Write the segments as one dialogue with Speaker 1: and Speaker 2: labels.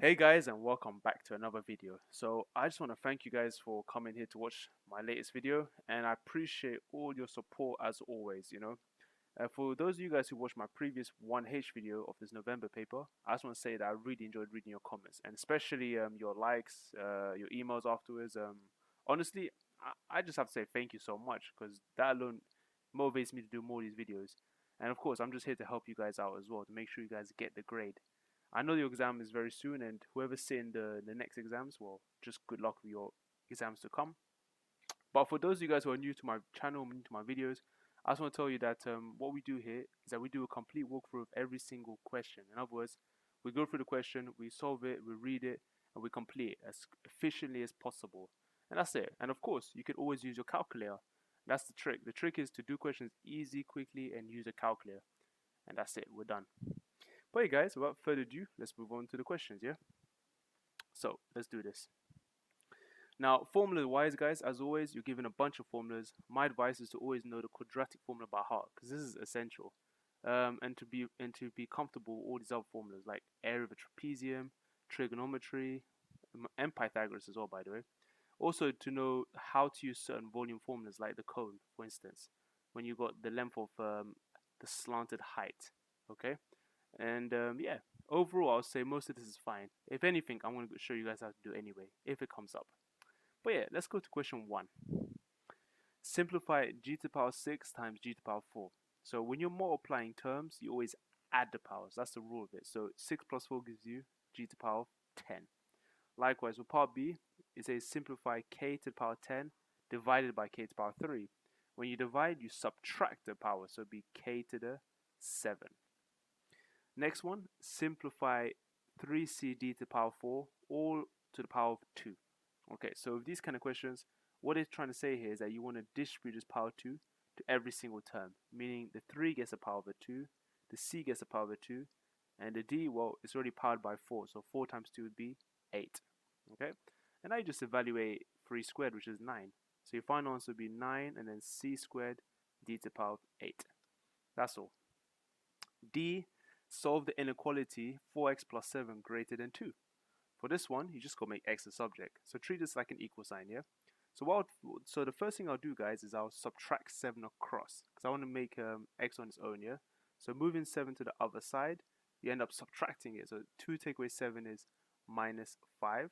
Speaker 1: Hey guys, and welcome back to another video. So I just want to thank you guys for coming here to watch my latest video, and I appreciate all your support as always. For those of you guys who watched my previous 1H video of this November paper, I just want to say that I really enjoyed reading your comments, and especially your likes, your emails afterwards. Honestly, I just have to say thank you so much, because that alone motivates me to do more of these videos. And of course, I'm just here to help you guys out as well, to make sure you guys get the grade. I know your exam is very soon, and whoever's sitting the next exams, well, just good luck with your exams to come. But for those of you guys who are new to my channel, new to my videos, I just want to tell you that what we do here is that we do a complete walkthrough of every single question. In other words, we go through the question, we solve it, we read it, and we complete it as efficiently as possible. And that's it. And of course, you can always use your calculator. That's the trick. The trick is to do questions easy, quickly, and use a calculator. And that's it. We're done. But hey guys, without further ado, let's move on to the questions, yeah? So, let's do this. Now, formula wise, guys, as always, you're given a bunch of formulas. My advice is to always know the quadratic formula by heart, because this is essential. And to be comfortable with all these other formulas like area of a trapezium, trigonometry, and Pythagoras as well, by the way. Also, to know how to use certain volume formulas like the cone, for instance, when you got the length of the slanted height. Okay. And yeah, overall, I'll say most of this is fine. If anything, I'm going to show you guys how to do it anyway, if it comes up. But yeah, let's go to question 1. Simplify g to the power 6 times g to the power 4. So when you're multiplying terms, you always add the powers. That's the rule of it. So 6 plus 4 gives you g to the power 10. Likewise, with part B, it says simplify k to the power 10 divided by k to the power 3. When you divide, you subtract the power, so it'd be k to the 7. Next one, simplify 3cd to the power 4 all to the power of 2. Okay, so with these kind of questions, what it's trying to say here is that you want to distribute this power 2 to every single term, meaning the 3 gets a power of a 2, the c gets a power of a 2, and the d, well, it's already powered by 4, so 4 times 2 would be 8. Okay, and now you just evaluate 3 squared, which is 9. So your final answer would be 9, and then c squared d to the power of 8. That's all. D, solve the inequality 4x plus 7 greater than 2. For this one, you just got to make x a subject. So treat this like an equal sign, yeah? So the first thing I'll do, guys, is I'll subtract 7 across, because I want to make x on its own, yeah? So moving 7 to the other side, you end up subtracting it. So 2 take away 7 is minus 5.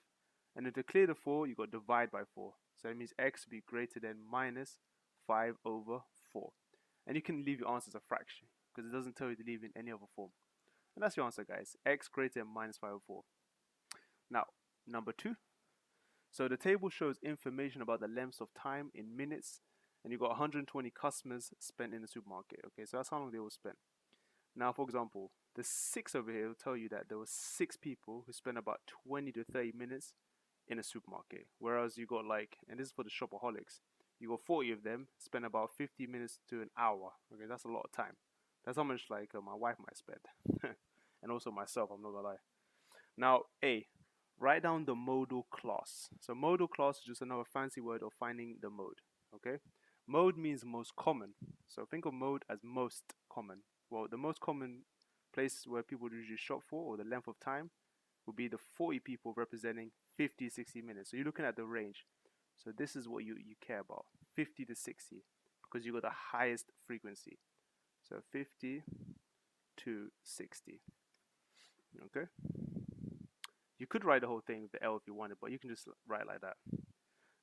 Speaker 1: And then to clear the 4, you got divide by 4. So that means x will be greater than minus 5 over 4. And you can leave your answer as a fraction, because it doesn't tell you to leave in any other form. And that's your answer, guys. X greater than minus 5 over 4. Now, number 2. So the table shows information about the lengths of time in minutes, and you've got 120 customers spent in the supermarket. Okay, so that's how long they will spend. Now, for example, the 6 over here will tell you that there were 6 people who spent about 20 to 30 minutes in a supermarket. Whereas you got and this is for the shopaholics, you got 40 of them spend about 50 minutes to an hour. Okay, that's a lot of time. That's how much my wife might spend. And also myself, I'm not gonna lie. Now, A, write down the modal class. So modal class is just another fancy word of finding the mode. Okay, mode means most common. So think of mode as most common. Well, the most common place where people usually shop for, or the length of time, would be the 40 people representing 50, 60 minutes. So you're looking at the range. So this is what you care about, 50 to 60, because you got the highest frequency. So 50 to 60. Okay. You could write the whole thing with the L if you wanted, but you can just write like that.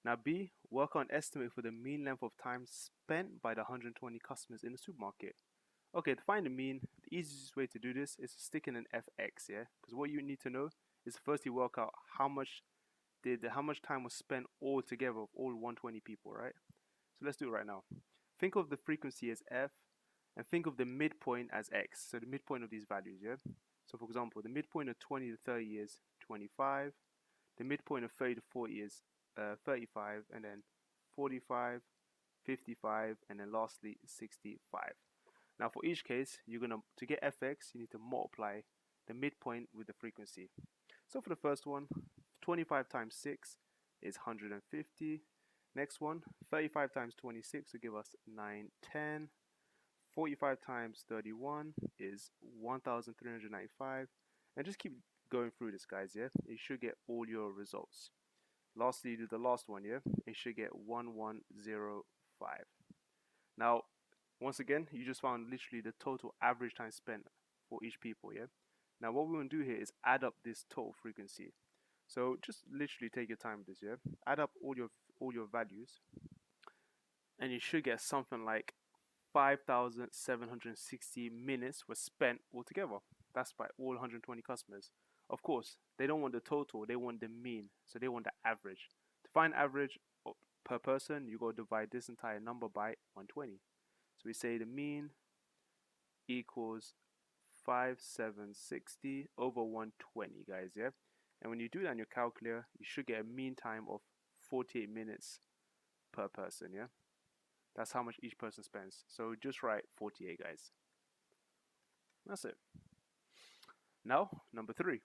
Speaker 1: Now B, work on estimate for the mean length of time spent by the 120 customers in the supermarket. Okay, to find the mean, the easiest way to do this is to stick in an fx, yeah? Because what you need to know is firstly work out how much time was spent all together of all 120 people, right? So let's do it right now. Think of the frequency as f, and think of the midpoint as x. So the midpoint of these values, yeah? So for example, the midpoint of 20 to 30 is 25. The midpoint of 30 to 40 is 35, and then 45, 55, and then lastly 65. Now for each case, to get fx, you need to multiply the midpoint with the frequency. So for the first one, 25 times 6 is 150. Next one, 35 times 26 will give us 910. 45 times 31 is 1395. And just keep going through this, guys, yeah, you should get all your results. Lastly, do the last one, yeah, you should get 1105. Now, once again, you just found literally the total average time spent for each people, yeah. Now, what we want to do here is add up this total frequency. So just literally take your time with this, yeah. Add up all your values, and you should get something like 5,760 minutes were spent altogether. That's by all 120 customers. Of course, they don't want the total, they want the mean. So they want the average. To find average per person, you go divide this entire number by 120. So we say the mean equals 5,760 over 120, guys, yeah? And when you do that on your calculator, you should get a mean time of 48 minutes per person, yeah? That's how much each person spends. So just write 48, guys. That's it. Now, number 3.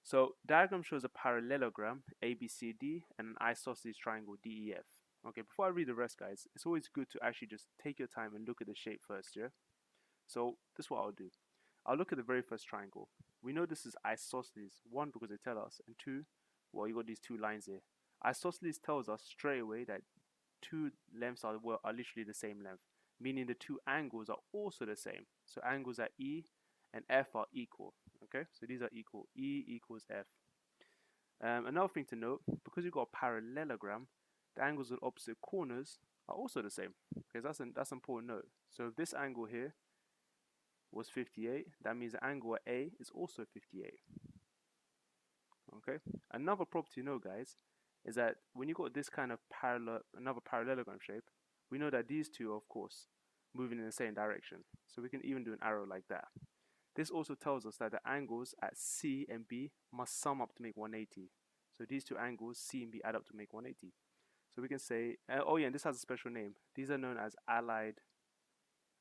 Speaker 1: So diagram shows a parallelogram ABCD and an isosceles triangle DEF. Okay, before I read the rest, guys, it's always good to actually just take your time and look at the shape first, yeah? So this is what I'll do. I'll look at the very first triangle. We know this is isosceles. 1, because they tell us, and 2, well, you got these 2 lines here. Isosceles tells us straight away that 2 lengths are literally the same length, meaning the 2 angles are also the same. So angles at E and F are equal. Okay, so these are equal. E equals F. Another thing to note, because you've got a parallelogram, the angles at opposite corners are also the same. Okay, that's an important note. So if this angle here was 58, that means the angle at A is also 58. Okay, another property to know, guys, is that when you got this kind of another parallelogram shape, we know that these two are, of course, moving in the same direction. So we can even do an arrow like that. This also tells us that the angles at C and B must sum up to make 180. So these 2 angles, C and B, add up to make 180. So we can say, oh yeah, and this has a special name. These are known as allied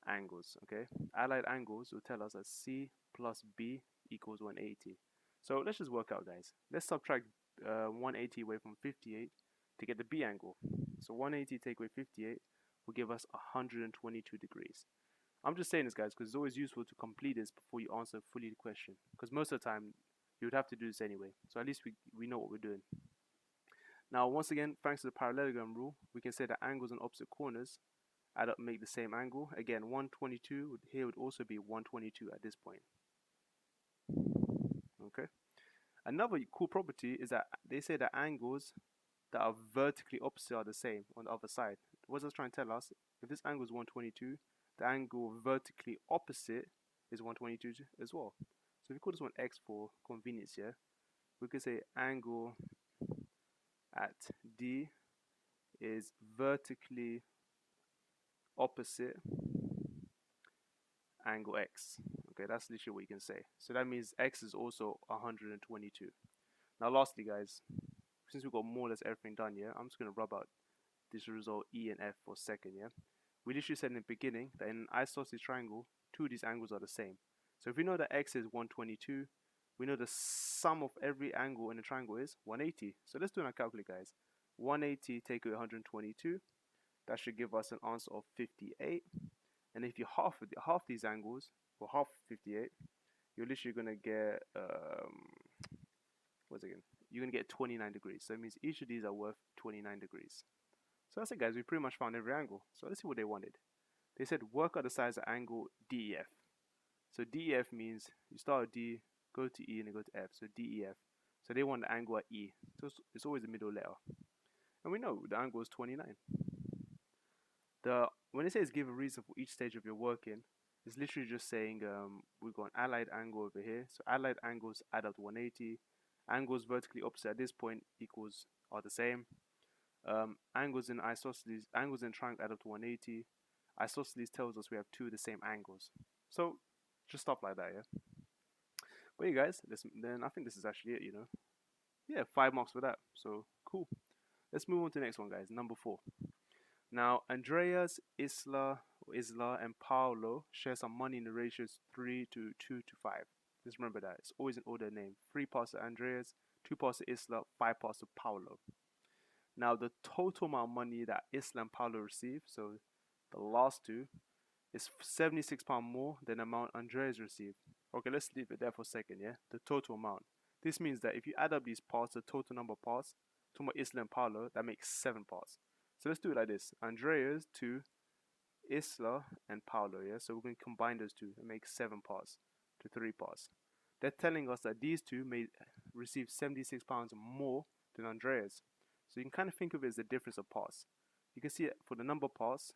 Speaker 1: angles, okay? Allied angles will tell us that C plus B equals 180. So let's just work out, guys. Let's subtract 180 away from 58 to get the B angle. So 180 take away 58 will give us 122 degrees. I'm just saying this, guys, because it's always useful to complete this before you answer fully the question. Because most of the time, you would have to do this anyway. So at least we know what we're doing. Now, once again, thanks to the parallelogram rule, we can say that angles on opposite corners add up make the same angle. Again, 122 here would also be 122 at this point. Okay. Another cool property is that they say that angles that are vertically opposite are the same on the other side. What does that trying to tell us? If this angle is 122, the angle vertically opposite is 122 as well. So if we call this one x for convenience here, we could say angle at D is vertically opposite angle x. Okay, that's literally what you can say. So that means x is also 122. Now lastly, guys, since we've got more or less everything done here, I'm just going to rub out this result E and F for a second, yeah? We literally said in the beginning that in an isosceles triangle, 2 of these angles are the same. So if we know that x is 122, we know the sum of every angle in the triangle is 180. So let's do it on our calculator, guys. 180 take away 122, that should give us an answer of 58. And if you half these angles, or half 58, you're literally going to get, you're going to get 29 degrees. So it means each of these are worth 29 degrees. So that's it, guys. We pretty much found every angle. So let's see what they wanted. They said work out the size of angle DEF. So DEF means you start with D, go to E, and then go to F. So DEF. So they want the angle at E. So it's always the middle letter. And we know the angle is 29. When it says give a reason for each stage of your working, it's literally just saying we've got an allied angle over here. So allied angles add up to 180. Angles vertically opposite at this point are the same. Angles in triangle add up to 180. Isosceles tells us we have 2 of the same angles. So just stuff like that, yeah. But yeah, guys, then I think this is actually it, you know. Yeah, 5 marks for that. So cool. Let's move on to the next one, guys. Number 4. Now, Andreas, Isla, and Paolo share some money in the ratios 3 to 2 to 5. Just remember that. It's always an order name. 3 parts to Andreas, 2 parts to Isla, 5 parts to Paolo. Now, the total amount of money that Isla and Paolo receive, so the last 2, is £76 more than the amount Andreas received. Okay, let's leave it there for a second, yeah? The total amount. This means that if you add up these parts, the total number of parts, talking about Isla and Paolo, that makes 7 parts. So let's do it like this. Andreas to Isla and Paolo, yeah? So we're going to combine those two and make 7 parts to 3 parts. They're telling us that these two may receive £76 more than Andreas. So you can kind of think of it as the difference of parts. You can see it for the number of parts,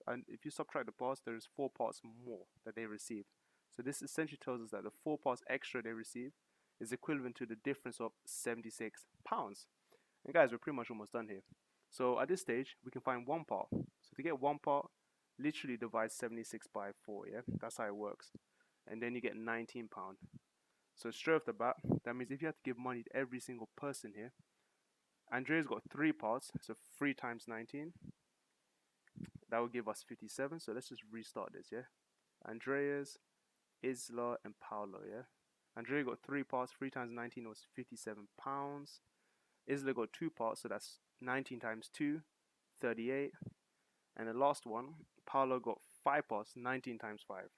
Speaker 1: and if you subtract the parts, there is 4 parts more that they received. So this essentially tells us that the 4 parts extra they receive is equivalent to the difference of £76. And guys, we're pretty much almost done here. So at this stage, we can find 1 part. So to get 1 part, literally divide 76 by 4, yeah? That's how it works. And then you get £19. So straight off the bat, that means if you have to give money to every single person here, Andrea's got 3 parts, so 3 times 19. That will give us 57. So let's just restart this, yeah? Andreas, Isla, and Paolo, yeah? Andrea got 3 parts, 3 times 19 was £57. Isla got 2 parts, so that's 19 times 2, 38. And the last one, Paolo got 5 parts, 19 times 5.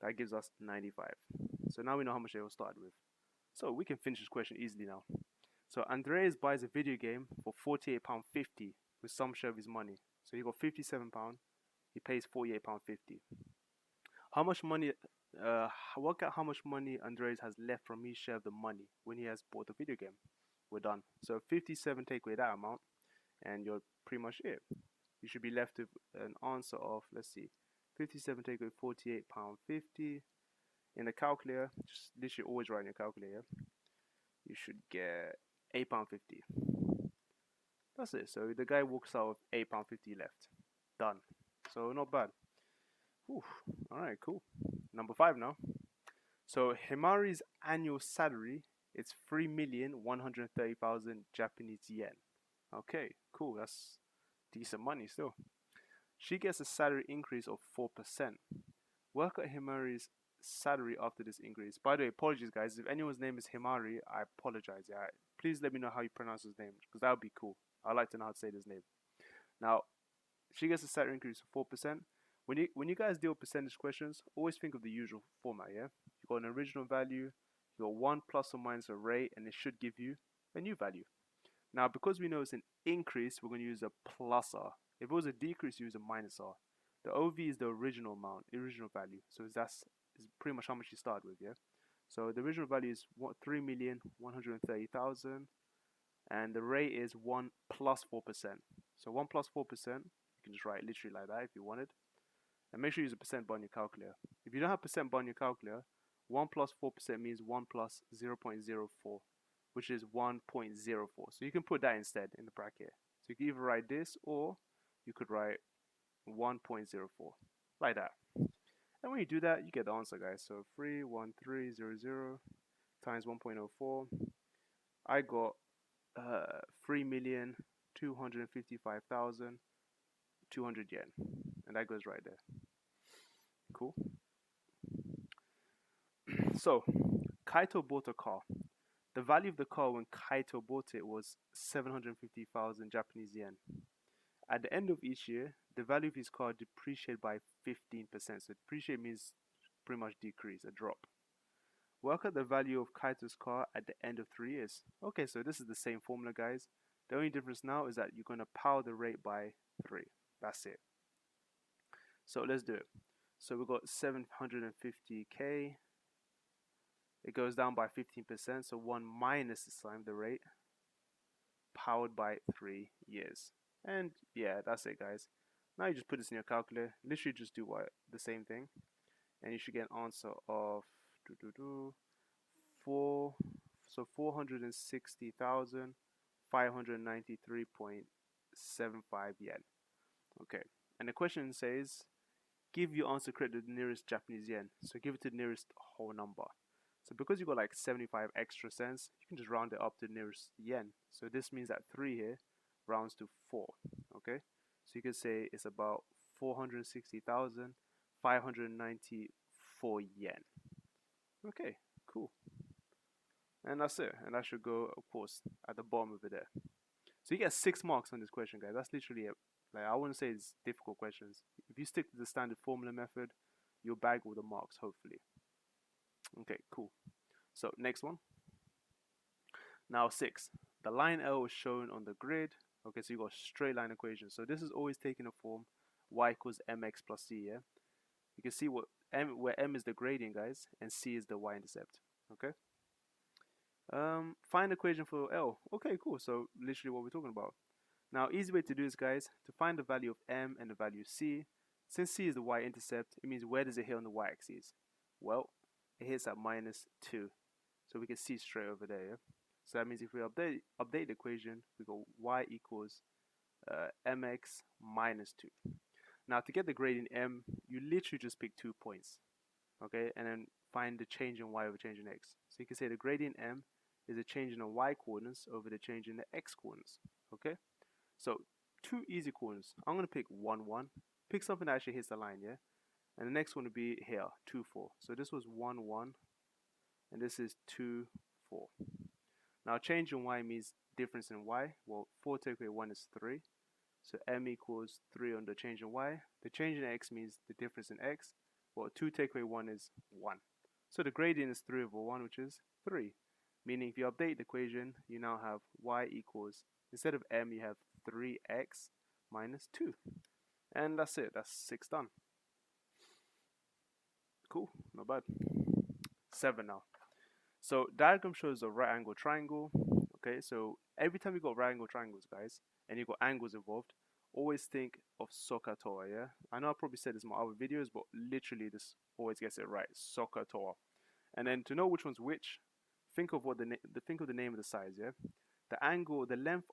Speaker 1: That gives us 95. So now we know how much they will start with. So we can finish this question easily now. So Andreas buys a video game for £48.50 with some share of his money. So he got £57, he pays £48.50. How much money, work out how much money Andreas has left from his share of the money when he has bought the video game. We're done. So 57 take away that amount and you're pretty much it. You should be left with an answer of, let's see, 57 take away £48.50. In the calculator, just literally always write in your calculator, you should get £8.50. That's it. So the guy walks out with £8.50 left. Done. So not bad. Alright, cool. Number 5 now. So Himari's annual salary is 3,130,000 Japanese yen. Okay, cool. That's decent money still. She gets a salary increase of 4%. Work out Himari's salary after this increase. By the way, apologies guys, if anyone's name is Himari, I apologize. Yeah, please let me know how you pronounce his name, because that would be cool. I'd like to know how to say his name. Now, she gets a salary increase of 4%. When you guys deal with percentage questions, always think of the usual format, yeah? You got an original value, you got 1 plus or minus a rate, and it should give you a new value. Now, because we know it's an increase, we're going to use a plus R. If it was a decrease, you use a minus R. The OV is the original amount, original value. So that's pretty much how much you start with, yeah? So the original value is 3,130,000, and the rate is 1 plus 4%. So 1 plus 4%, you can just write literally like that if you wanted. And make sure you use a percent bar on your calculator. If you don't have percent bar on your calculator, 1 plus 4% means 1 plus 0.04, which is 1.04. So you can put that instead in the bracket. So you can either write this, or you could write 1.04, like that. And when you do that, you get the answer, guys. So 31300 times 1.04. I got 3,255,200 yen. And that goes right there. Cool. So, Kaito bought a car. The value of the car when Kaito bought it was 750,000 Japanese yen. At the end of each year, the value of his car depreciated by 15%. So depreciate means pretty much decrease, a drop. Work out the value of Kaito's car at the end of 3 years. Okay, so this is the same formula, guys. The only difference now is that you're going to power the rate by 3. That's it. So let's do it. So we've got 750k. It goes down by 15%. So 1 minus this time the rate, powered by 3 years. And yeah, that's it, guys. Now you just put this in your calculator. Literally just do the same thing, and you should get an answer of 460,593.75 yen. Okay, and the question says, give your answer correct to the nearest Japanese yen. So give it to the nearest whole number. So because you got like 75 extra cents, you can just round it up to the nearest yen. So this means that 3 here rounds to 4. Okay, so you could say it's about 460,594 yen. Okay, cool. And that's it. And that should go, of course, at the bottom of it there. So you get 6 marks on this question, guys. That's literally it. Like, I wouldn't say it's difficult questions. If you stick to the standard formula method, you'll bag all the marks, hopefully. Okay, cool. So next one. Now 6. The line L is shown on the grid. Okay, so you got a straight line equation. So this is always taking a form y equals mx plus c, yeah? You can see where m is the gradient, guys, and c is the y-intercept, okay? Find the equation for L. Okay, cool. So literally what we're talking about. Now, easy way to do this, guys, to find the value of m and the value of c. Since c is the y-intercept, it means where does it hit on the y-axis? Well, it hits at -2. So we can see straight over there, yeah? So that means if we update the equation, we go y equals mx minus 2. Now, to get the gradient m, you literally just pick 2 points, okay? And then find the change in y over change in x. So you can say the gradient m is the change in the y coordinates over the change in the x coordinates, okay? So 2 easy coordinates. I'm going to pick 1, 1. Pick something that actually hits the line, yeah? And the next one would be here, 2, 4. So this was 1, 1. And this is 2, 4. Now change in y means difference in y. Well, 4 take away 1 is 3. So m equals 3 on the change in y. The change in x means the difference in x. Well, 2 take away 1 is 1. So the gradient is 3 over 1, which is 3. Meaning if you update the equation, you now have y equals, instead of m, you have 3x minus 2. And that's it. That's 6 done. Cool. Not bad. 7 now. So diagram shows a right angle triangle. Okay, so every time you got right angle triangles, guys, and you got angles involved, always think of SOHCAHTOA, yeah? I know I probably said this in my other videos, but literally this always gets it right. SOHCAHTOA. And then to know which one's which, think of the name of the sides, yeah? The angle, the length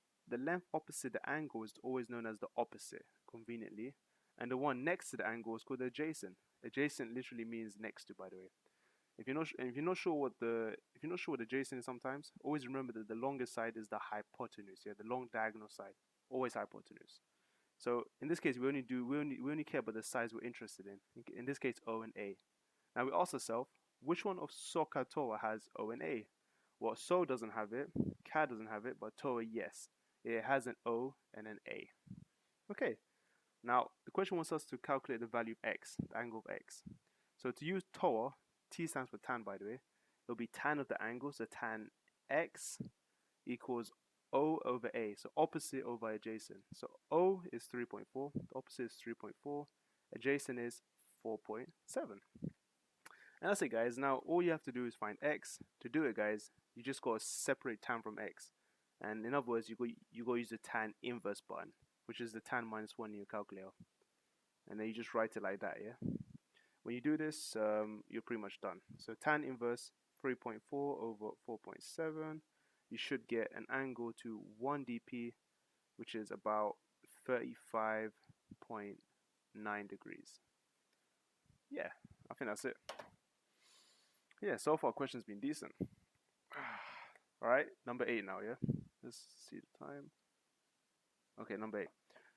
Speaker 1: opposite the angle is always known as the opposite, conveniently. And the one next to the angle is called the adjacent. Adjacent literally means next to, by the way. If you're not sure what adjacent is sometimes, always remember that the longest side is the hypotenuse, yeah, the long diagonal side, always hypotenuse. So in this case, we only care about the sides we're interested in. In this case, O and A. Now we ask ourselves, which one of SOHCAHTOA has O and A? Well, SO doesn't have it, CA doesn't have it, but TOA, yes. It has an O and an A. Okay, now the question wants us to calculate the value of x, the angle of x. So to use TOA, T stands for tan, by the way, it'll be tan of the angle, so tan x equals O over A, so opposite over adjacent. So O is 3.4, the opposite is 3.4, adjacent is 4.7. And that's it, guys. Now all you have to do is find x. To do it, guys, you just gotta separate tan from x. And in other words, you go use the tan inverse button, which is the tan minus 1 in your calculator. And then you just write it like that, yeah? When you do this, you're pretty much done. So tan inverse 3.4 over 4.7. You should get an angle to 1 dp, which is about 35.9 degrees. Yeah, I think that's it. Yeah, so far questions been decent. Alright, number 8 now, yeah? Let's see the time. Okay, number 8.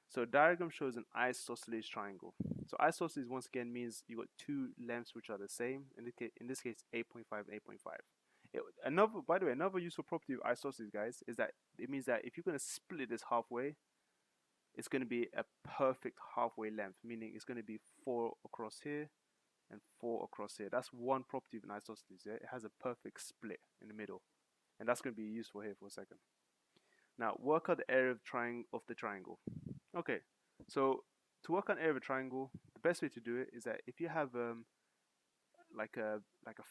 Speaker 1: So diagram shows an isosceles triangle. So isosceles once again means you got 2 lengths which are the same. In this case, 8.5 and 8.5. By the way, another useful property of isosceles, guys, is that it means that if you're going to split this halfway, it's going to be a perfect halfway length, meaning it's going to be 4 across here and 4 across here. That's one property of an isosceles. Yeah? It has a perfect split in the middle, and that's going to be useful here for a second. Now, work out the area of the triangle. Okay, so to work on area of a triangle, the best way to do it is that if you have like a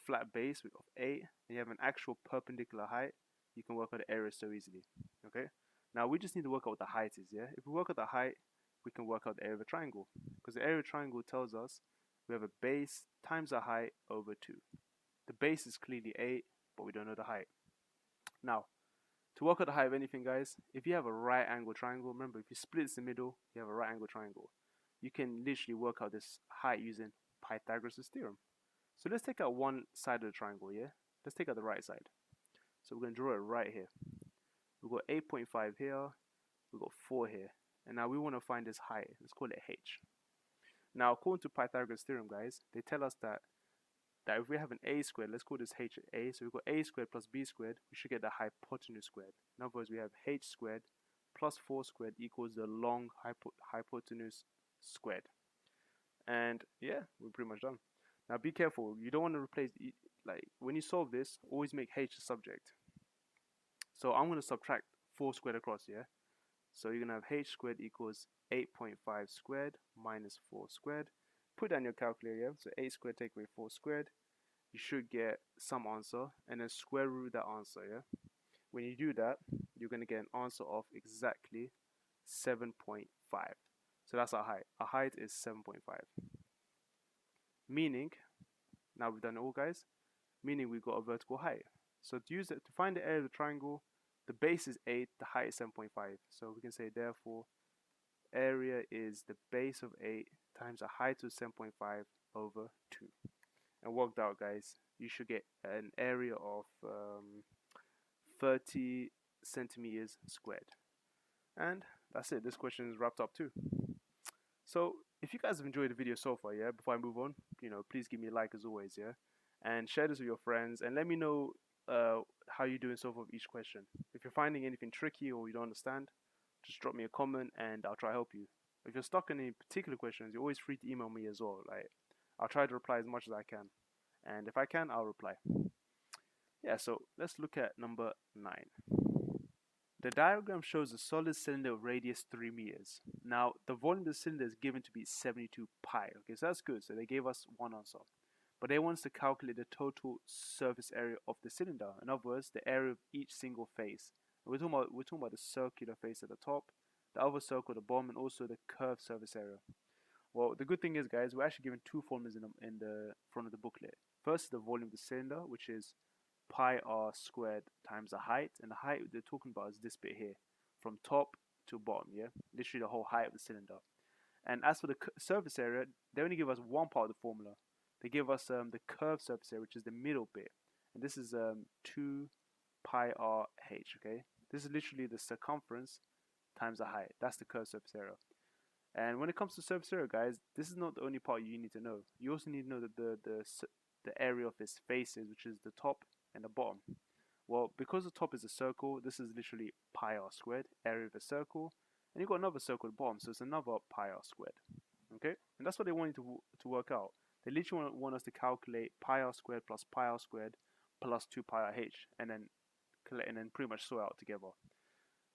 Speaker 1: flat base of 8 and you have an actual perpendicular height, you can work out the area so easily. Okay, now we just need to work out what the height is. Yeah, if we work out the height, we can work out the area of a triangle, because the area of a triangle tells us we have a base times a height over 2. The base is clearly 8, but we don't know the height. Now, to work out the height of anything, guys, if you have a right angle triangle, remember, if you split this in the middle, you have a right angle triangle. You can literally work out this height using Pythagoras' theorem. So let's take out one side of the triangle, yeah? Let's take out the right side. So we're going to draw it right here. We've got 8.5 here, we've got 4 here. And now we want to find this height. Let's call it h. Now, according to Pythagoras' theorem, guys, they tell us that if we have an a squared, let's call this h a, so we've got a squared plus b squared, we should get the hypotenuse squared. In other words, we have h squared plus 4 squared equals the long hypotenuse squared. And yeah, we're pretty much done. Now be careful, you don't want to replace, like when you solve this, always make h the subject. So I'm going to subtract 4 squared across, yeah? So you're going to have h squared equals 8.5 squared minus 4 squared. Put that in your calculator, yeah? So 8 squared take away 4 squared. You should get some answer, and then square root that answer, yeah? When you do that, you're going to get an answer of exactly 7.5. So that's our height. Our height is 7.5. Meaning, now we've done it all, guys, meaning we've got a vertical height. So to use it, to find the area of the triangle, the base is 8, the height is 7.5. So we can say, therefore, area is the base of 8 times the height of 7.5 over 2. And worked out, guys, you should get an area of 30 centimeters squared. And that's it. This question is wrapped up too. So if you guys have enjoyed the video so far, yeah, before I move on, please give me a like as always, yeah, and share this with your friends, and let me know how you're doing so far with each question. If you're finding anything tricky or you don't understand, just drop me a comment and I'll try to help you. If you're stuck in any particular questions, you're always free to email me as well. Like, I'll try to reply as much as I can, and if I can, I'll reply. Yeah, so let's look at number 9. The diagram shows a solid cylinder of radius 3 meters. Now, the volume of the cylinder is given to be 72 pi. Okay, so that's good. So they gave us one answer. But they want us to calculate the total surface area of the cylinder. In other words, the area of each single face. We're talking about the circular face at the top, the other circle at the bottom, and also the curved surface area. Well, the good thing is, guys, we're actually given two formulas in the front of the booklet. First, the volume of the cylinder, which is pi r squared times the height, and the height they're talking about is this bit here, from top to bottom, yeah, literally the whole height of the cylinder. And as for the surface area, they only give us one part of the formula. They give us the curved surface area, which is the middle bit, and this is 2 pi r h. Okay, this is literally the circumference times the height. That's the curved surface area. And when it comes to surface area, guys, this is not the only part you need to know. You also need to know that the area of its faces, which is the top and the bottom. Well, because the top is a circle, this is literally pi r squared, area of a circle, and you've got another circle at the bottom, so it's another pi r squared. Okay, and that's what they want you to work out. They literally want us to calculate pi r squared plus pi r squared plus 2 pi r h, and then pretty much sort out together.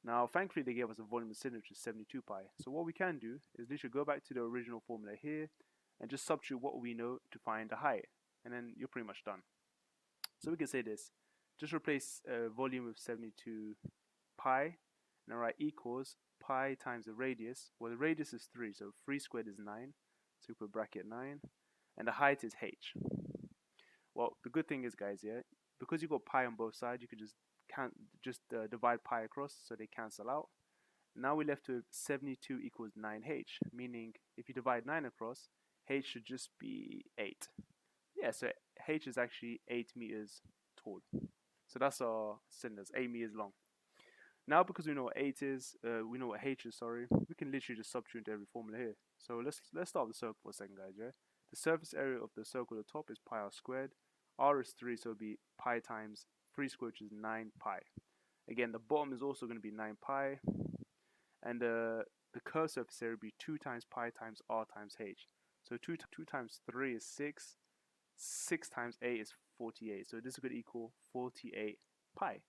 Speaker 1: Now, thankfully, they gave us a volume of the cylinder, which is 72 pi. So what we can do is literally go back to the original formula here and just substitute what we know to find the height, and then you're pretty much done. So we can say this. Just replace volume with 72 pi, and then write equals pi times the radius. Well, the radius is 3, so 3 squared is 9. So we put bracket 9. And the height is h. Well, the good thing is, guys, yeah, because you've got pi on both sides, you could just divide pi across, so they cancel out. Now we're left with 72 equals 9h, meaning if you divide 9 across, h should just be 8. Yeah, so h is actually 8 meters tall. So that's our cylinders, 8 meters long. Now, because we know what 8 is, we know what h is, sorry, we can literally just substitute into every formula here. So let's start with the circle for a second, guys, yeah? The surface area of the circle at the top is pi r squared. R is 3, so it'll be pi times 3 squared, which is 9 pi. Again, the bottom is also going to be 9 pi. And the curved surface area will be 2 times pi times r times h. So 2 times 3 is 6. 6 times 8 is 48. So this is going to equal 48 pi.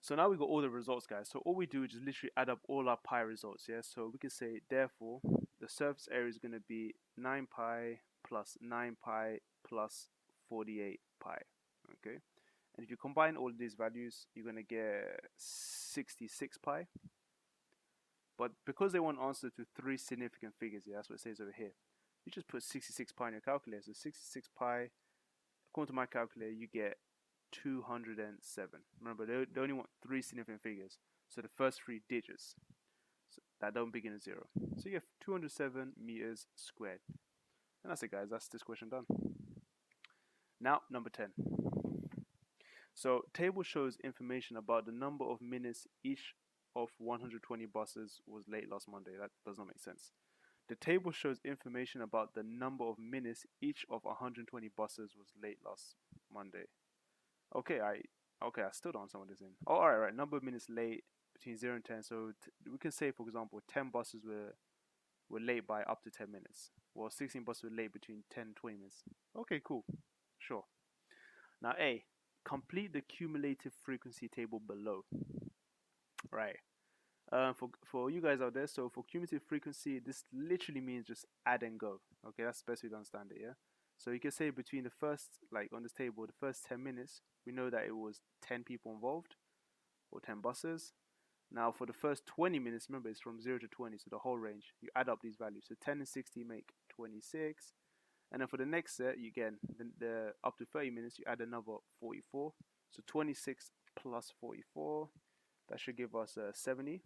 Speaker 1: So now we got all the results, guys. So all we do is just literally add up all our pi results, yeah? So we can say, therefore, the surface area is going to be 9 pi plus 9 pi plus 48 pi, okay? And if you combine all of these values, you're going to get 66 pi. But because they want answer to 3 significant figures, yeah, that's what it says over here. You just put 66 pi in your calculator. So 66 pi, according to my calculator, you get 207. Remember, they only want 3 significant figures, so the first 3 digits that don't begin at 0. So you have 207 meters squared. And that's it, guys. That's this question done. Now, number 10. So, table shows information about the number of minutes each of 120 buses was late last Monday. That does not make sense. The table shows information about the number of minutes each of 120 buses was late last Monday. Okay, I still don't understand what this is. Oh, alright, number of minutes late between 0 and 10. So we can say, for example, 10 buses were late by up to 10 minutes. Well, 16 buses were late between 10 and 20 minutes. Okay, cool. Sure. Now A, complete the cumulative frequency table below. Right. For you guys out there, so for cumulative frequency, this literally means just add and go. Okay, that's the best way to understand it, yeah? So you can say between the first, like on this table, the first 10 minutes, we know that it was 10 people involved, or 10 buses. Now for the first 20 minutes, remember it's from 0 to 20, so the whole range, you add up these values. So 10 and 60 make 26. And then for the next set, you again, the up to 30 minutes, you add another 44. So 26 plus 44, that should give us 70.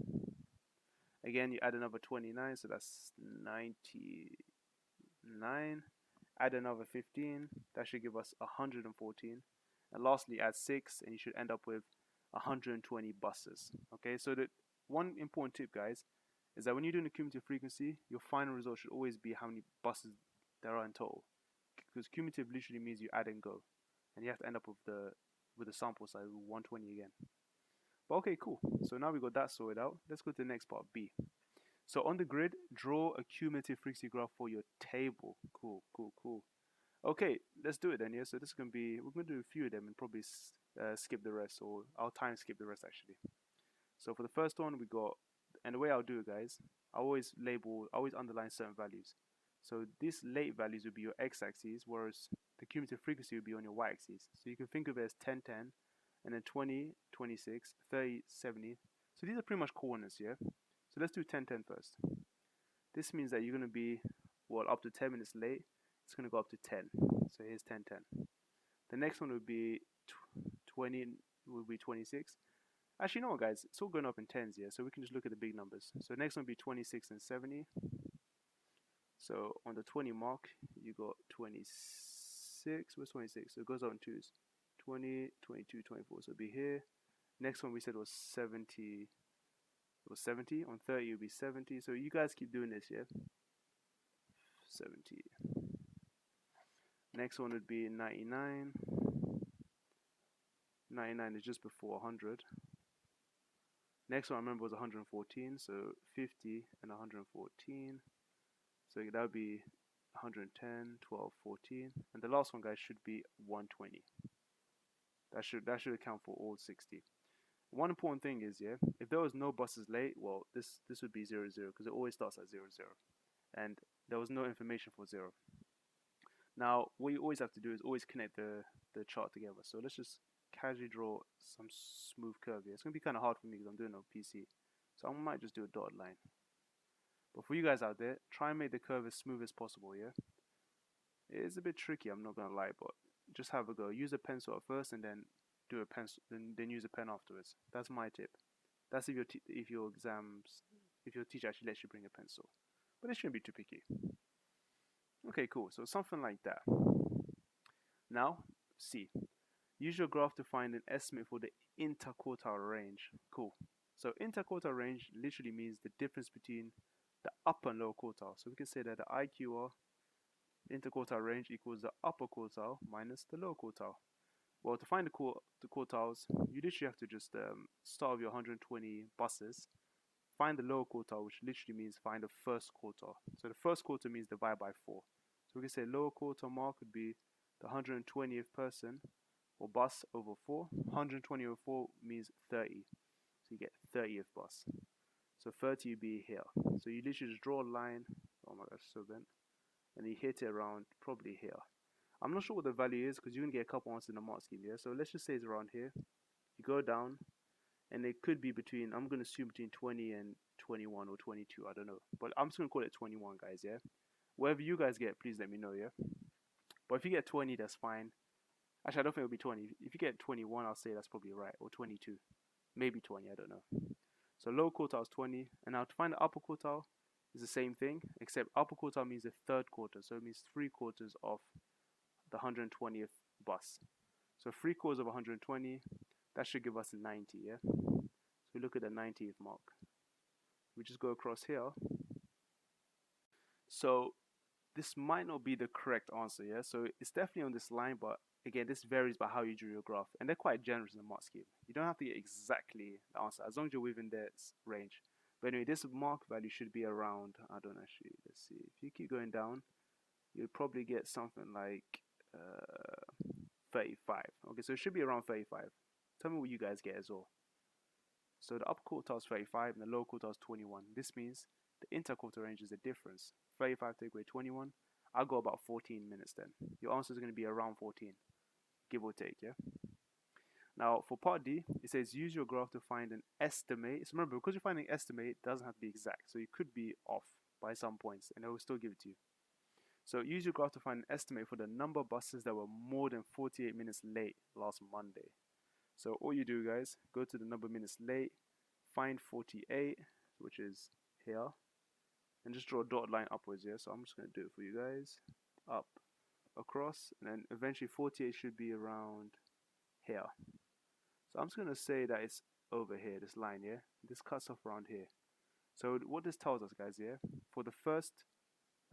Speaker 1: Again, you add another 29, so that's 99. Add another 15, that should give us 114. And lastly, add 6, and you should end up with 120 buses. Okay, so the one important tip, guys, is that when you're doing the cumulative frequency, your final result should always be how many buses there are in total. Because cumulative literally means you add and go, and you have to end up with the sample size 120 again. But okay, cool. So now we got that sorted out. Let's go to the next part, B. So on the grid, draw a cumulative frequency graph for your table. Cool. Okay, let's do it then. Yeah. So this is gonna be, we're gonna do a few of them and probably skip the rest, or I'll time skip the rest actually. So for the first one, we got, and the way I'll do it, guys, I always underline certain values. So these late values will be your x-axis, whereas the cumulative frequency will be on your y-axis. So you can think of it as 10, 10, and then 20, 26, 30, 70. So these are pretty much coordinates, yeah? So let's do 10, 10 first. This means that you're going to be, well, up to 10 minutes late. It's going to go up to 10. So here's 10, 10. The next one would be 20, will be 26. Actually, no, guys, it's all going up in tens, yeah? So we can just look at the big numbers. So next one would be 26 and 70. So on the 20 mark, you got 26. Where's 26? So it goes out in twos. 20, 22, 24. So it'll be here. Next one we said was 70. It was 70. On 30, it will be 70. So you guys keep doing this, yeah? 70. Next one would be 99. 99 is just before 100. Next one I remember was 114. So 50 and 114. So that would be 110, 12, 14. And the last one, guys, should be 120. That should account for all 60. One important thing is, yeah, if there was no buses late, well, this would be 0, 0, because it always starts at 0, 0. And there was no information for 0. Now, what you always have to do is always connect the chart together. So let's just casually draw some smooth curve here. It's going to be kind of hard for me because I'm doing it on PC. So I might just do a dotted line. But for you guys out there, try and make the curve as smooth as possible, yeah? It is a bit tricky, I'm not going to lie, but just have a go. Use a pencil at first and then do a pencil, then use a pen afterwards. That's my tip. That's if your teacher actually lets you bring a pencil. But it shouldn't be too picky. Okay, cool. So something like that. Now, C. Use your graph to find an estimate for the interquartile range. Cool. So interquartile range literally means the difference between the upper and lower quartile. So we can say that the IQR interquartile range equals the upper quartile minus the lower quartile. Well, to find the quartiles, you literally have to just start with your 120 buses, find the lower quartile, which literally means find the first quartile. So the first quartile means divide by 4. So we can say lower quartile mark would be the 120th person or bus over 4. 120 over 4 means 30. So you get 30th bus. So 30 would be here. So you literally just draw a line. Oh my gosh, so bent. And you hit it around probably here. I'm not sure what the value is because you're going to get a couple answers in the mark scheme, yeah? So let's just say it's around here. You go down, and it could be between, I'm going to assume between 20 and 21 or 22, I don't know. But I'm just going to call it 21, guys, yeah? Whatever you guys get, please let me know, yeah? But if you get 20, that's fine. Actually, I don't think it'll be 20. If you get 21, I'll say that's probably right, or 22. Maybe 20, I don't know. So lower quartile is 20, and now to find the upper quartile is the same thing, except upper quartile means the third quarter, so it means 3/4 of the 120th bus. So 3/4 of 120, that should give us 90, yeah? So we look at the 90th mark. We just go across here. So this might not be the correct answer, yeah? So it's definitely on this line, but again, this varies by how you drew your graph. And they're quite generous in the mark scheme. You don't have to get exactly the answer, as long as you're within this range. But anyway, this mark value should be around, I don't actually, let's see. If you keep going down, you'll probably get something like 35. Okay, so it should be around 35. Tell me what you guys get as well. So the upper quartile is 35 and the lower quartile is 21. This means the interquartile range is the difference. 35 take away 21. I'll go about 14 minutes then. Your answer is going to be around 14, give or take, yeah? Now, for part D, it says use your graph to find an estimate. So remember, because you're finding an estimate, it doesn't have to be exact. So you could be off by some points, and it will still give it to you. So use your graph to find an estimate for the number of buses that were more than 48 minutes late last Monday. So all you do, guys, go to the number of minutes late, find 48, which is here, and just draw a dotted line upwards here. So I'm just going to do it for you guys. Up, across, and then eventually 48 should be around here. So I'm just going to say that it's over here, this line here. This cuts off around here. So what this tells us, guys, here, for the first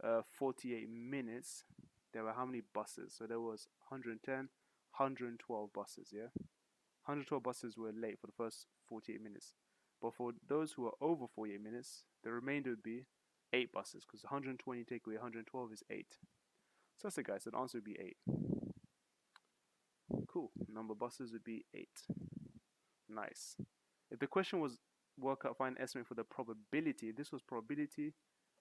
Speaker 1: 48 minutes, there were how many buses? So there was 110, 112 buses, yeah? 112 buses were late for the first 48 minutes. But for those who are over 48 minutes, the remainder would be 8 buses, because 120 take away 112 is 8. So that's it, guys. So the answer would be 8. Cool. Number of buses would be 8. Nice. If the question was work out, find an estimate for the probability, if this was probability,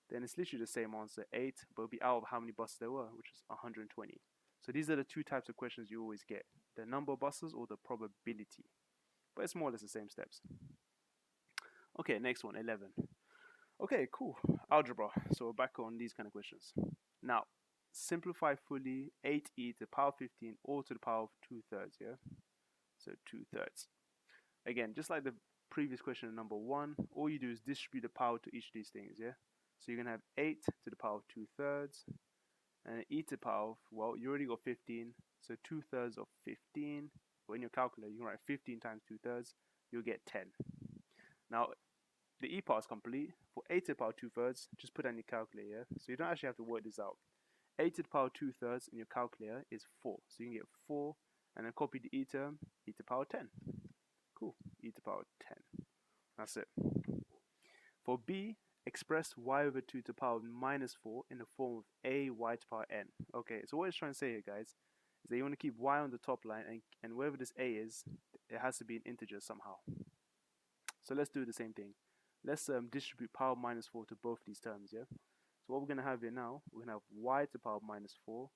Speaker 1: then it's literally the same answer, 8, but it'll be out of how many buses there were, which is 120. So these are the two types of questions you always get, the number of buses or the probability. But it's more or less the same steps. Okay, next one, 11. Okay, cool. Algebra. So we're back on these kind of questions. Now, simplify fully 8e to the power 15 or to the power of 2/3, yeah? So 2/3. Again, just like the previous question in number 1, all you do is distribute the power to each of these things, yeah? So you're going to have 8 to the power of 2/3, and e to the power of, well, you already got 15, so 2/3 of 15. Well, in your calculator, you can write 15 times 2/3, you'll get 10. Now, the e part is complete. For 8 to the power of 2/3, just put that in your calculator, yeah? So you don't actually have to work this out. 8 to the power of 2/3 in your calculator is 4, so you can get 4, and then copy the e term, e to the power of 10. Cool, e to the power of 10. That's it. For b, express y over 2 to the power of -4 in the form of a y to the power n. Okay, so what it's trying to say here, guys, is that you want to keep y on the top line, and wherever this a is, it has to be an integer somehow. So let's do the same thing. Let's distribute power -4 to both these terms, yeah? So what we're going to have here now, we're going to have y to the power of -4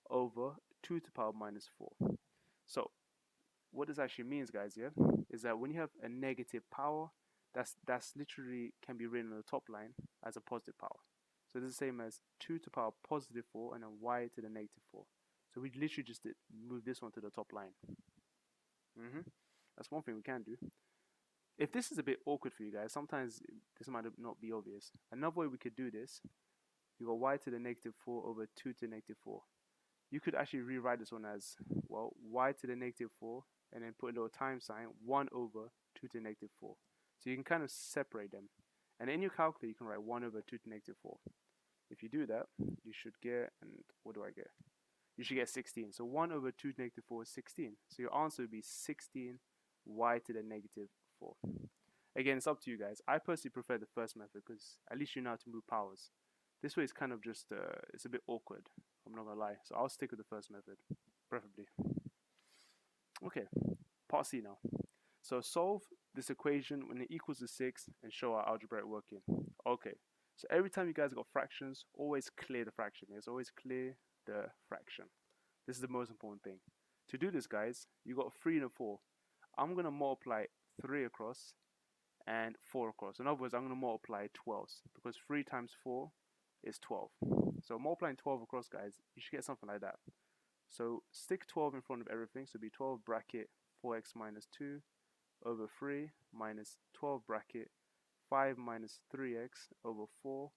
Speaker 1: over 2 to the power of -4. So what this actually means, guys, yeah, is that when you have a negative power, that's literally can be written on the top line as a positive power. So this is the same as 2 to the power of +4 and then y to the -4. So we literally just move this one to the top line. That's one thing we can do. If this is a bit awkward for you guys, sometimes this might not be obvious. Another way we could do this, you got y to the -4 over 2 to the -4. You could actually rewrite this one as, well, y to the -4 and then put a little times sign, 1 over 2 to the -4. So you can kind of separate them. And in your calculator, you can write 1 over 2 to the -4. If you do that, you should get, and what do I get? You should get 16. So 1 over 2 to the -4 is 16. So your answer would be 16 y to the -4. Again, it's up to you guys. I personally prefer the first method because at least you know how to move powers. This way is kind of just, it's a bit awkward, I'm not gonna lie. So I'll stick with the first method, preferably. Okay, part C now. So solve this equation when it equals to 6 and show our algebraic working. Okay, so every time you guys got fractions, always clear the fraction. Yes, always clear the fraction. This is the most important thing. To do this, guys, you got 3 and a 4. I'm going to multiply 3 across and 4 across. In other words, I'm going to multiply 12s because 3 times 4 is 12. So multiplying 12 across, guys, you should get something like that. So stick 12 in front of everything. So it'll be 12 bracket 4x minus 2 over 3 minus 12 bracket 5 minus 3x over 4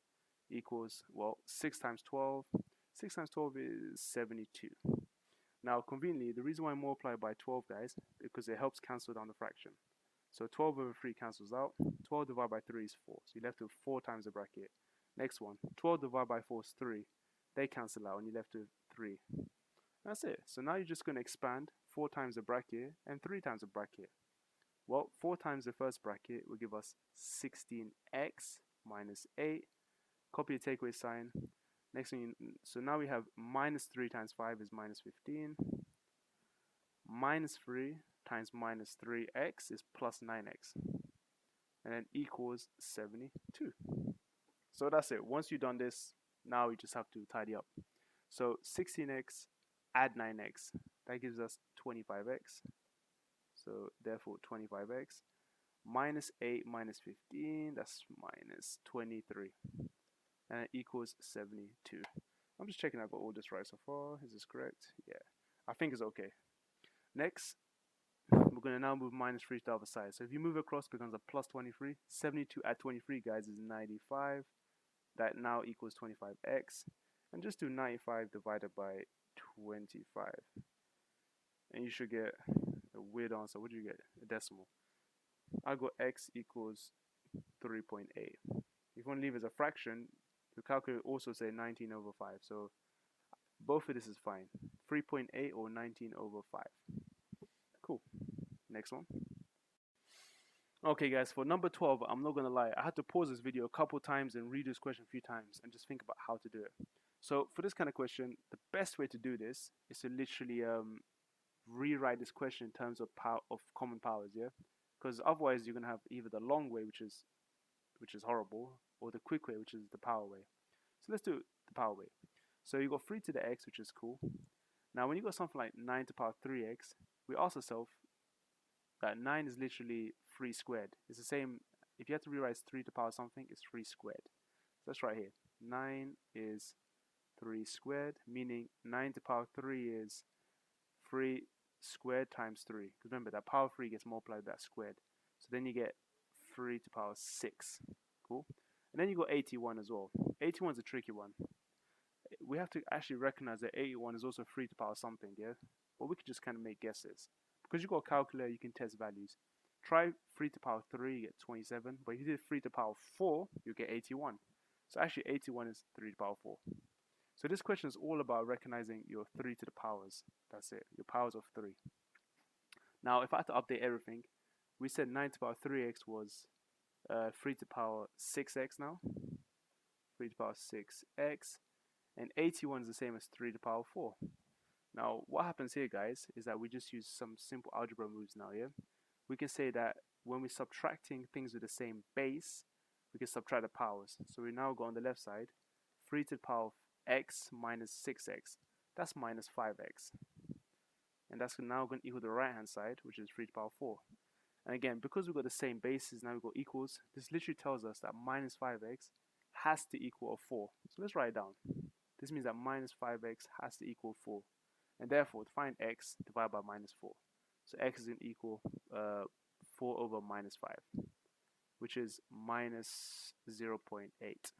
Speaker 1: equals, well, 6 times 12. 6 times 12 is 72. Now, conveniently, the reason why I multiply by 12, guys, because it helps cancel down the fraction. So 12 over 3 cancels out. 12 divided by 3 is 4. So you're left with 4 times the bracket. Next one, 12 divided by 4 is 3. They cancel out and you're left with 3. That's it. So now you're just going to expand 4 times the bracket and 3 times the bracket. Well, 4 times the first bracket will give us 16x minus 8. Copy the takeaway sign. Next thing, so now we have minus 3 times 5 is minus 15. minus 3 times minus 3x is plus 9x, and then equals 72. So that's it. Once you've done this, now you just have to tidy up. So 16x add 9x, that gives us 25x. So therefore 25x minus 8 minus 15, that's minus 23, and it equals 72. I'm just checking I got all this right so far. Is this correct? Yeah, I think it's okay. Next, we're going to now move minus 3 to the other side. So if you move across, it becomes a plus 23. 72 add 23, guys, is 95. That now equals 25x. And just do 95 divided by 25. And you should get a weird answer. What do you get? A decimal. I got x equals 3.8. If you want to leave it as a fraction, the calculator also say 19 over 5. So both of this is fine. 3.8 or 19 over 5. Cool. Next one. Okay guys, for number 12, I'm not gonna lie, I had to pause this video a couple times and read this question a few times and just think about how to do it. So for this kind of question, the best way to do this is to literally rewrite this question in terms of common powers, yeah? Because otherwise you're gonna have either the long way, which is horrible, or the quick way, which is the power way. So let's do the power way. So you got 3 to the x, which is cool. Now when you got something like 9 to the power 3x, we ask ourselves that 9 is literally 3 squared. It's the same, if you have to rewrite 3 to the power something, it's 3 squared. So that's right here. 9 is 3 squared, meaning 9 to the power 3 is 3 squared times 3. Because remember, that power 3 gets multiplied with that squared. So then you get 3 to the power 6. Cool. And then you got 81 as well. 81 is a tricky one. We have to actually recognize that 81 is also 3 to the power something, yeah? But we could just kind of make guesses. Because you got a calculator, you can test values. Try 3 to the power 3, you get 27. But if you did 3 to the power 4, you get 81. So actually 81 is 3 to the power 4. So this question is all about recognizing your 3 to the powers. That's it, your powers of 3. Now if I had to update everything, we said 9 to the power 3x was 3 to the power 6x now. 3 to the power 6x. And 81 is the same as 3 to the power 4. Now, what happens here, guys, is that we just use some simple algebra moves now, yeah? We can say that when we're subtracting things with the same base, we can subtract the powers. So we now go on the left side, 3 to the power of x minus 6x. That's minus 5x. And that's now going to equal the right-hand side, which is 3 to the power 4. And again, because we've got the same bases, now we've got equals, this literally tells us that minus 5x has to equal a 4. So let's write it down. This means that minus 5x has to equal 4. And therefore, to find x, divide by minus 4. So x is going to equal 4 over minus 5, which is minus 0.8.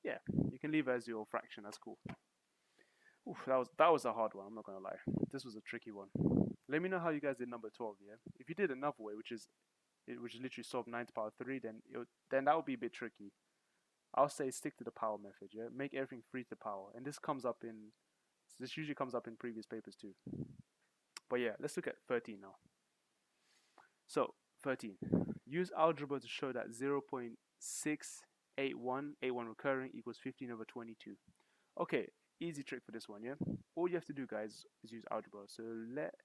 Speaker 1: Yeah, you can leave it as your fraction. That's cool. Oof, that was a hard one. I'm not going to lie. This was a tricky one. Let me know how you guys did number 12, yeah? If you did another way, which is literally solve 9 to the power 3, then that would be a bit tricky. I'll say stick to the power method, yeah? Make everything 3 to the power. And this usually comes up in previous papers too. But yeah, let's look at 13 now. So 13. Use algebra to show that 0.681 recurring equals 15 over 22. Okay, easy trick for this one, yeah? All you have to do, guys, is use algebra. So let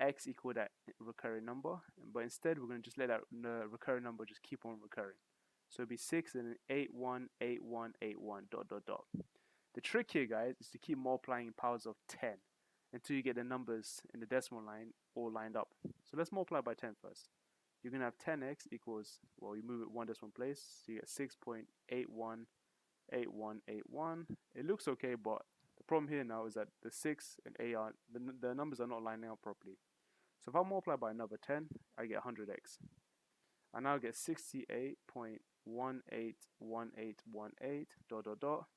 Speaker 1: x equal that recurring number, but instead we're going to just let that recurring number just keep on recurring. So it'll be 6 and then 8, 1, 8, 1, 8, 1, dot, dot, dot. The trick here, guys, is to keep multiplying in powers of 10 until you get the numbers in the decimal line all lined up. So let's multiply by 10 first. You're going to have 10x equals, well, you move it one decimal place, so you get 6.818181. It looks okay, but the problem here now is that the 6 and 8 the numbers are not lining up properly. So if I multiply by another 10, I get 100x. I now get 68.181818 dot dot dot.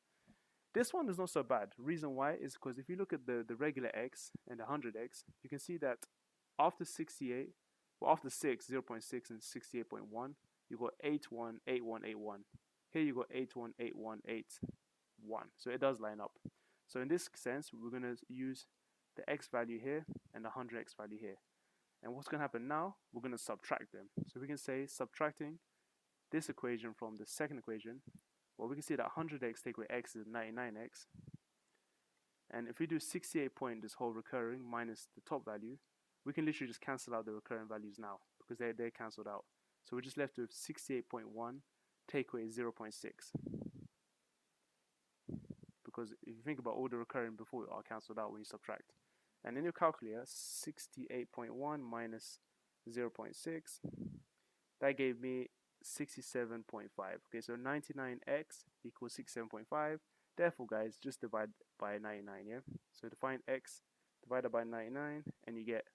Speaker 1: This one is not so bad. Reason why is because if you look at the regular x and the 100x, you can see that after 68, well after 6, 0.6 and 68.1, you got 818181. Here you got 818181. So it does line up. So in this sense, we're going to use the x value here and the 100x value here. And what's going to happen now, we're going to subtract them. So we can say subtracting this equation from the second equation, well, we can see that 100x take away x is 99x. And if we do 68 point this whole recurring minus the top value, we can literally just cancel out the recurring values now because they're cancelled out. So we're just left with 68.1, take away 0.6. Because if you think about all the recurring before are cancelled out when you subtract. And in your calculator, 68.1 minus 0.6, that gave me 67.5. Okay, so 99x equals 67.5. Therefore, guys, just divide by 99, yeah? So to find x, divided by 99, and you get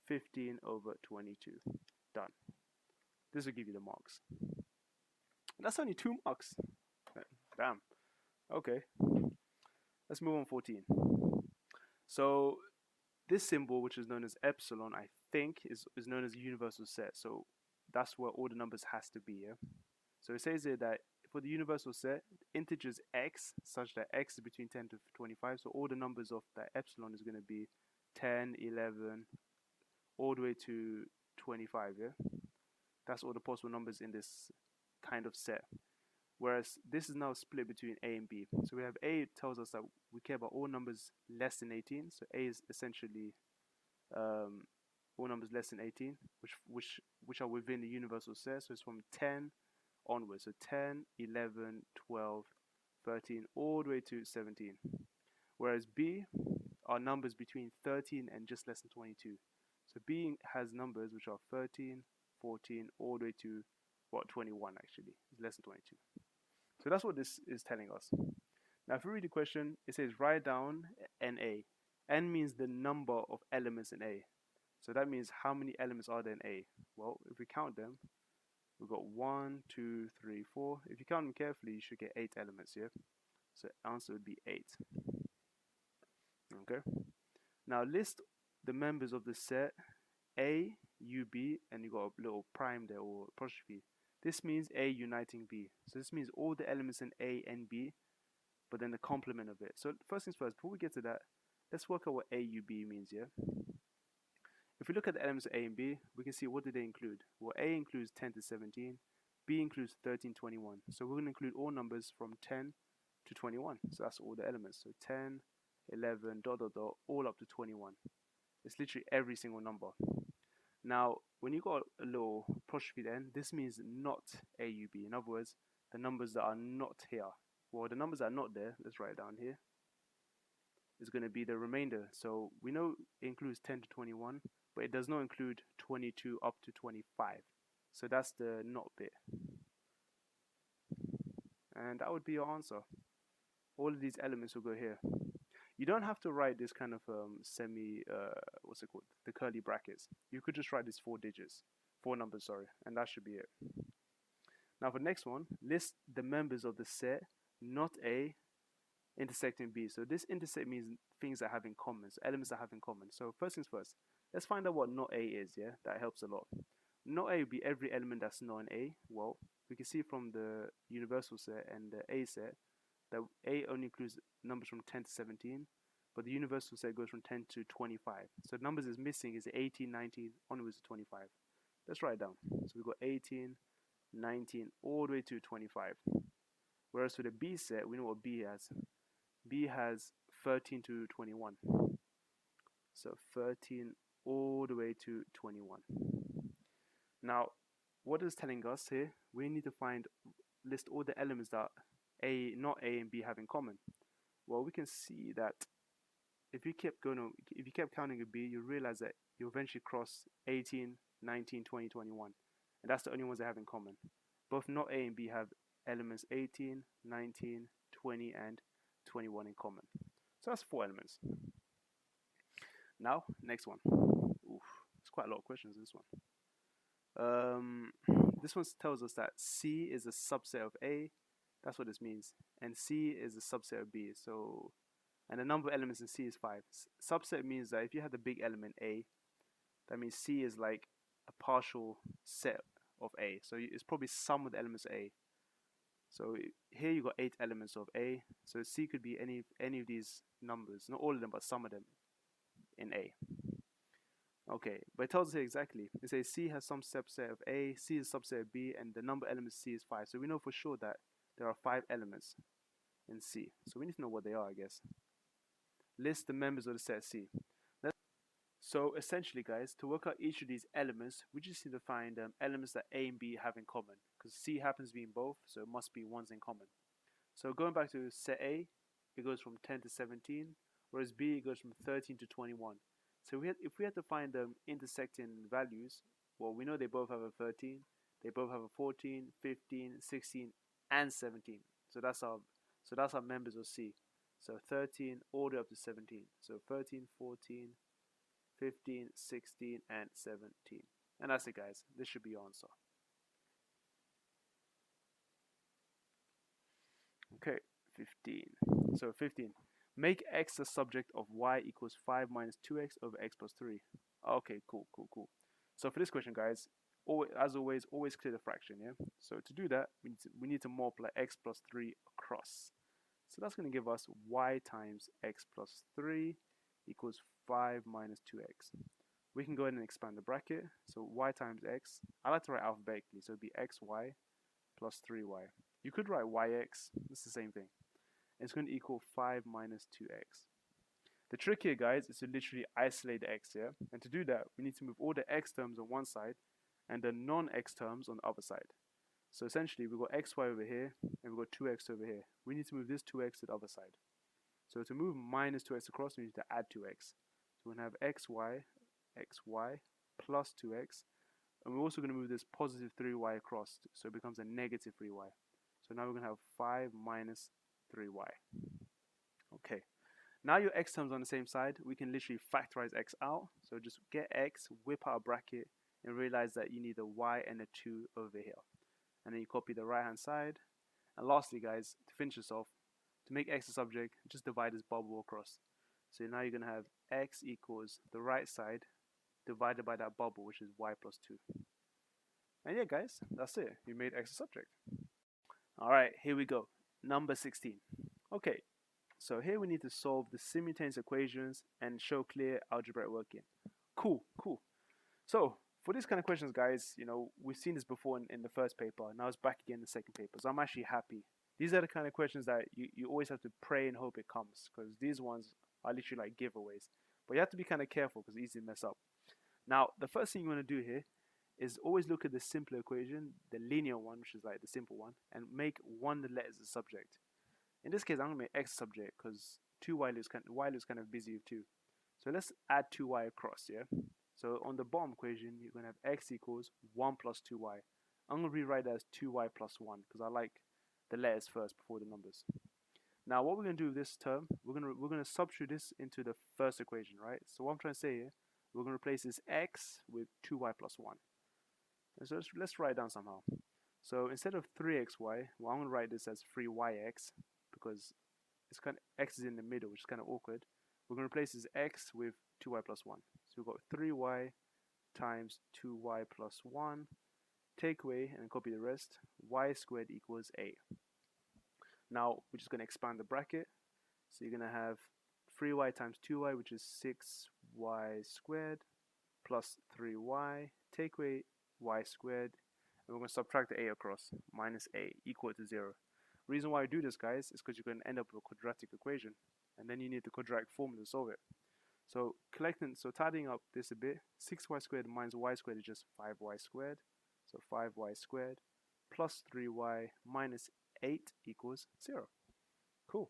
Speaker 1: 15 over 22. Done. This will give you the marks. That's only 2 marks. Damn. Okay. Let's move on 14. So this symbol, which is known as epsilon, I think is known as a universal set. So that's where all the numbers has to be, yeah? So it says here that for the universal set, integers x, such that x is between 10 to 25, so all the numbers of that epsilon is going to be 10, 11, all the way to 25, yeah? That's all the possible numbers in this kind of set. Whereas this is now split between A and B. So we have A tells us that we care about all numbers less than 18. So A is essentially all numbers less than 18, which are within the universal set. So it's from 10 onwards. So 10, 11, 12, 13, all the way to 17. Whereas B are numbers between 13 and just less than 22. So B has numbers which are 13, 14, all the way to, what, 21 actually. It's less than 22. So that's what this is telling us. Now, if we read the question, it says write down NA. N means the number of elements in A. So that means how many elements are there in A? Well, if we count them, we've got 1, 2, 3, 4. If you count them carefully, you should get 8 elements here. So the answer would be 8. Okay. Now list the members of the set A, U, B, and you got a little prime there or apostrophe. This means A uniting B. So this means all the elements in A and B, but then the complement of it. So first things first, before we get to that, let's work out what A, U, B means, yeah? If we look at the elements of A and B, we can see what do they include. Well, A includes 10 to 17, B includes 13, 21. So we're going to include all numbers from 10 to 21. So that's all the elements. So 10, 11, dot, dot, dot, all up to 21. It's literally every single number. Now, when you got a little apostrophe then, this means not AUB. In other words, the numbers that are not here. Well, the numbers that are not there, let's write it down here, is going to be the remainder. So we know it includes 10 to 21, but it does not include 22 up to 25. So that's the not bit. And that would be your answer. All of these elements will go here. You don't have to write this kind of what's it called? The curly brackets. You could just write this 4 numbers, sorry, and that should be it. Now for the next one, list the members of the set, not A, intersecting B. So this intersect means things that have in common, so elements that have in common. So first things first, let's find out what not A is, yeah? That helps a lot. Not A would be every element that's not an A. Well, we can see from the universal set and the A set, that A only includes numbers from 10 to 17, but the universal set goes from 10 to 25. So the numbers is missing is 18, 19, onwards to 25. Let's write it down. So we've got 18, 19, all the way to 25. Whereas for the B set, we know what B has. B has 13 to 21. So 13 all the way to 21. Now, what is telling us here? We need to list all the elements that not A and B have in common. Well, we can see that if you kept counting a B, you realize that you eventually cross 18, 19, 20, 21, and that's the only ones they have in common. Both not A and B have elements 18, 19, 20, and 21 in common. So that's 4 elements. Now, next one. Oof, it's quite a lot of questions in this one. This one tells us that C is a subset of A. That's what this means. And C is a subset of B. So, and the number of elements in C is 5. Subset means that if you have the big element A, that means C is like a partial set of A. So it's probably sum of the elements of A. So here you got 8 elements of A. So C could be any of these numbers, not all of them, but some of them in A. Okay, but it tells us here exactly. It says C has some subset of A, C is a subset of B, and the number of elements C is 5. So we know for sure that there are 5 elements in C. So we need to know what they are, I guess. list the members of the set C. So essentially, guys, to work out each of these elements, we just need to find elements that A and B have in common, because C happens to be in both, so it must be ones in common. So going back to set A, it goes from 10 to 17, whereas B, it goes from 13 to 21. So if we had to find intersecting values, well, we know they both have a 13, they both have a 14, 15, 16, and 17. So that's our members of C. So 13 all the way up to 17. So 13, 14, 15, 16, and 17. And that's it, guys. This should be your answer. Okay, 15. So 15. Make x the subject of y equals 5 minus 2x over x plus 3. Okay, cool. So for this question, guys, as always, always clear the fraction, yeah? So to do that, we need to multiply x plus 3 across. So that's going to give us y times x plus 3 equals 5 minus 2x. We can go ahead and expand the bracket. So y times x, I like to write alphabetically, so it'd be xy plus 3y. You could write yx, it's the same thing. It's going to equal 5 minus 2x. The trick here, guys, is to literally isolate the x here. And to do that, we need to move all the x terms on one side and the non-x terms on the other side. So essentially, we've got xy over here and we've got 2x over here. We need to move this 2x to the other side. So to move minus 2x across, we need to add 2x. So we're going to have xy plus 2x. And we're also going to move this positive 3y across, so it becomes a negative 3y. So now we're going to have 5 minus 3y. Okay. Now your x terms on the same side, we can literally factorize x out. So just get x, whip out a bracket, and realize that you need a y and a 2 over here. And then you copy the right hand side. And lastly, guys, to finish this off, to make x a subject, just divide this bubble across. So now you're going to have x equals the right side divided by that bubble, which is y plus 2. And yeah, guys, that's it. You made x a subject. Alright, here we go. Number 16. Okay, so here we need to solve the simultaneous equations and show clear algebraic working. Cool. So for these kind of questions, guys, you know, we've seen this before in the first paper. Now it's back again in the second paper. So I'm actually happy. These are the kind of questions that you always have to pray and hope it comes, because these ones are literally like giveaways. But you have to be kind of careful because it's easy to mess up. Now, the first thing you want to do here is always look at the simpler equation, the linear one, which is like the simple one, and make one of the letters a subject. In this case, I'm going to make x a subject because y is kind of busy with 2. So let's add 2y across, yeah? So on the bottom equation, you're going to have x equals 1 plus 2y. I'm going to rewrite that as 2y plus 1 because I like the letters first before the numbers. Now, what we're going to do with this term, we're going to substitute this into the first equation, right? So what I'm trying to say here, we're going to replace this x with 2y plus 1. And so let's write it down somehow. So instead of 3xy, well, I'm going to write this as 3yx because it's kind of x is in the middle, which is kind of awkward. We're going to replace this x with 2y plus 1. So we've got 3y times 2y plus 1. Take away and copy the rest. Y squared equals a. Now we're just going to expand the bracket. So you're going to have 3y times 2y, which is 6y squared, plus 3y. Take away y squared, and we're going to subtract the a across, minus a, equal to 0. Reason why I do this, guys, is because you're going to end up with a quadratic equation, and then you need the quadratic formula to solve it. So tidying up this a bit, 6y squared minus y squared is just 5y squared. So 5y squared plus 3y minus 8 equals 0. Cool.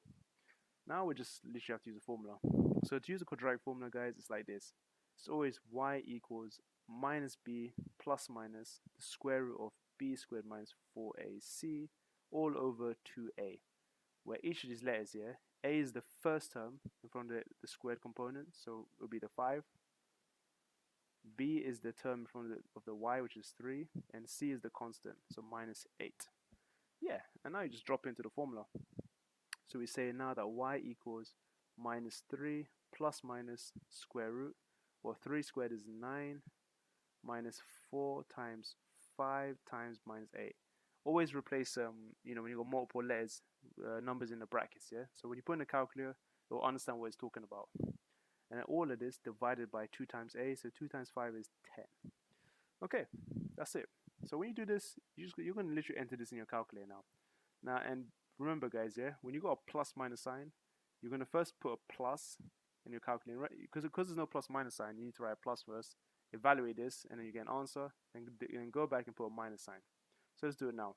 Speaker 1: Now we just literally have to use a formula. So to use a quadratic formula, guys, it's like this. It's always y equals minus b plus minus the square root of b squared minus 4ac all over 2a, where each of these letters here, a is the first term in front of the squared component, so it will be the 5. B is the term in front of the y, which is 3, and c is the constant, so minus 8. Yeah, and now you just drop into the formula. So we say now that y equals minus 3 plus minus square root, well, 3 squared is 9, minus 4 times 5 times minus 8. Always replace, when you got multiple letters, numbers in the brackets, yeah? So when you put in the calculator, you'll understand what it's talking about. And then all of this divided by 2 times a, so 2 times 5 is 10. Okay, that's it. So when you do this, you're going to literally enter this in your calculator now. And remember, guys, yeah, when you got a plus minus sign, you're going to first put a plus in your calculator, right? Because there's no plus minus sign, you need to write a plus first, evaluate this, and then you get an answer, and then go back and put a minus sign. So let's do it now.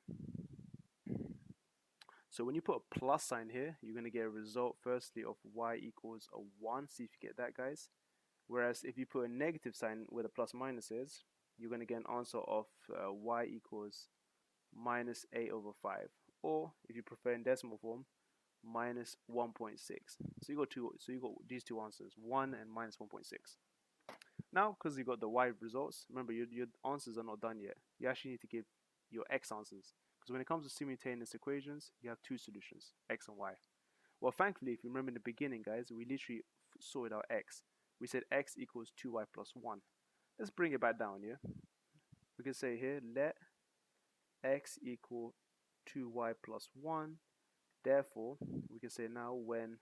Speaker 1: So when you put a plus sign here, you're going to get a result firstly of y equals a 1. See if you get that, guys. Whereas if you put a negative sign where the plus minus is, you're going to get an answer of y equals minus 8 over 5. Or if you prefer in decimal form, minus 1.6. So you got these two answers, 1 and minus 1.6. Now, because you got the y results, remember your answers are not done yet. You actually need to give your x answers. Because when it comes to simultaneous equations, you have two solutions, x and y. Well, thankfully, if you remember in the beginning, guys, we literally sorted out x. We said x equals 2y plus 1. Let's bring it back down, yeah? We can say here, let x equal 2y plus 1. Therefore, we can say now when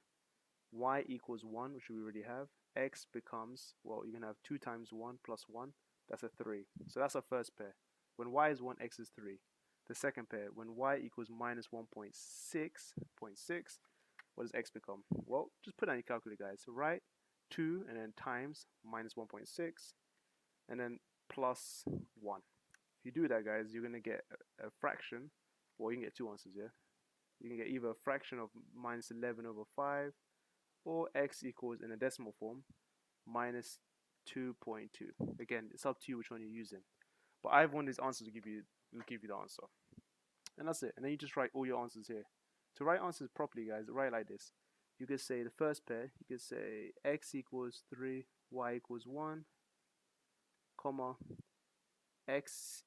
Speaker 1: y equals 1, which we already have, x becomes, well, you can have 2 times 1 plus 1. That's a 3. So that's our first pair. When y is 1, x is 3. The second pair, when y equals minus 1.6, what does x become? Well, just put that in your calculator, guys. So write 2 and then times minus 1.6 and then plus 1. If you do that, guys, you're going to get a fraction. Well, you can get two answers here. You can get either a fraction of minus 11 over 5 or x equals, in a decimal form, minus 2.2. Again, it's up to you which one you're using. But I have one of these answers to give you the answer. And that's it. And then you just write all your answers here. To write answers properly, guys, write like this. You could say the first pair, you could say x equals 3, y equals 1, comma, x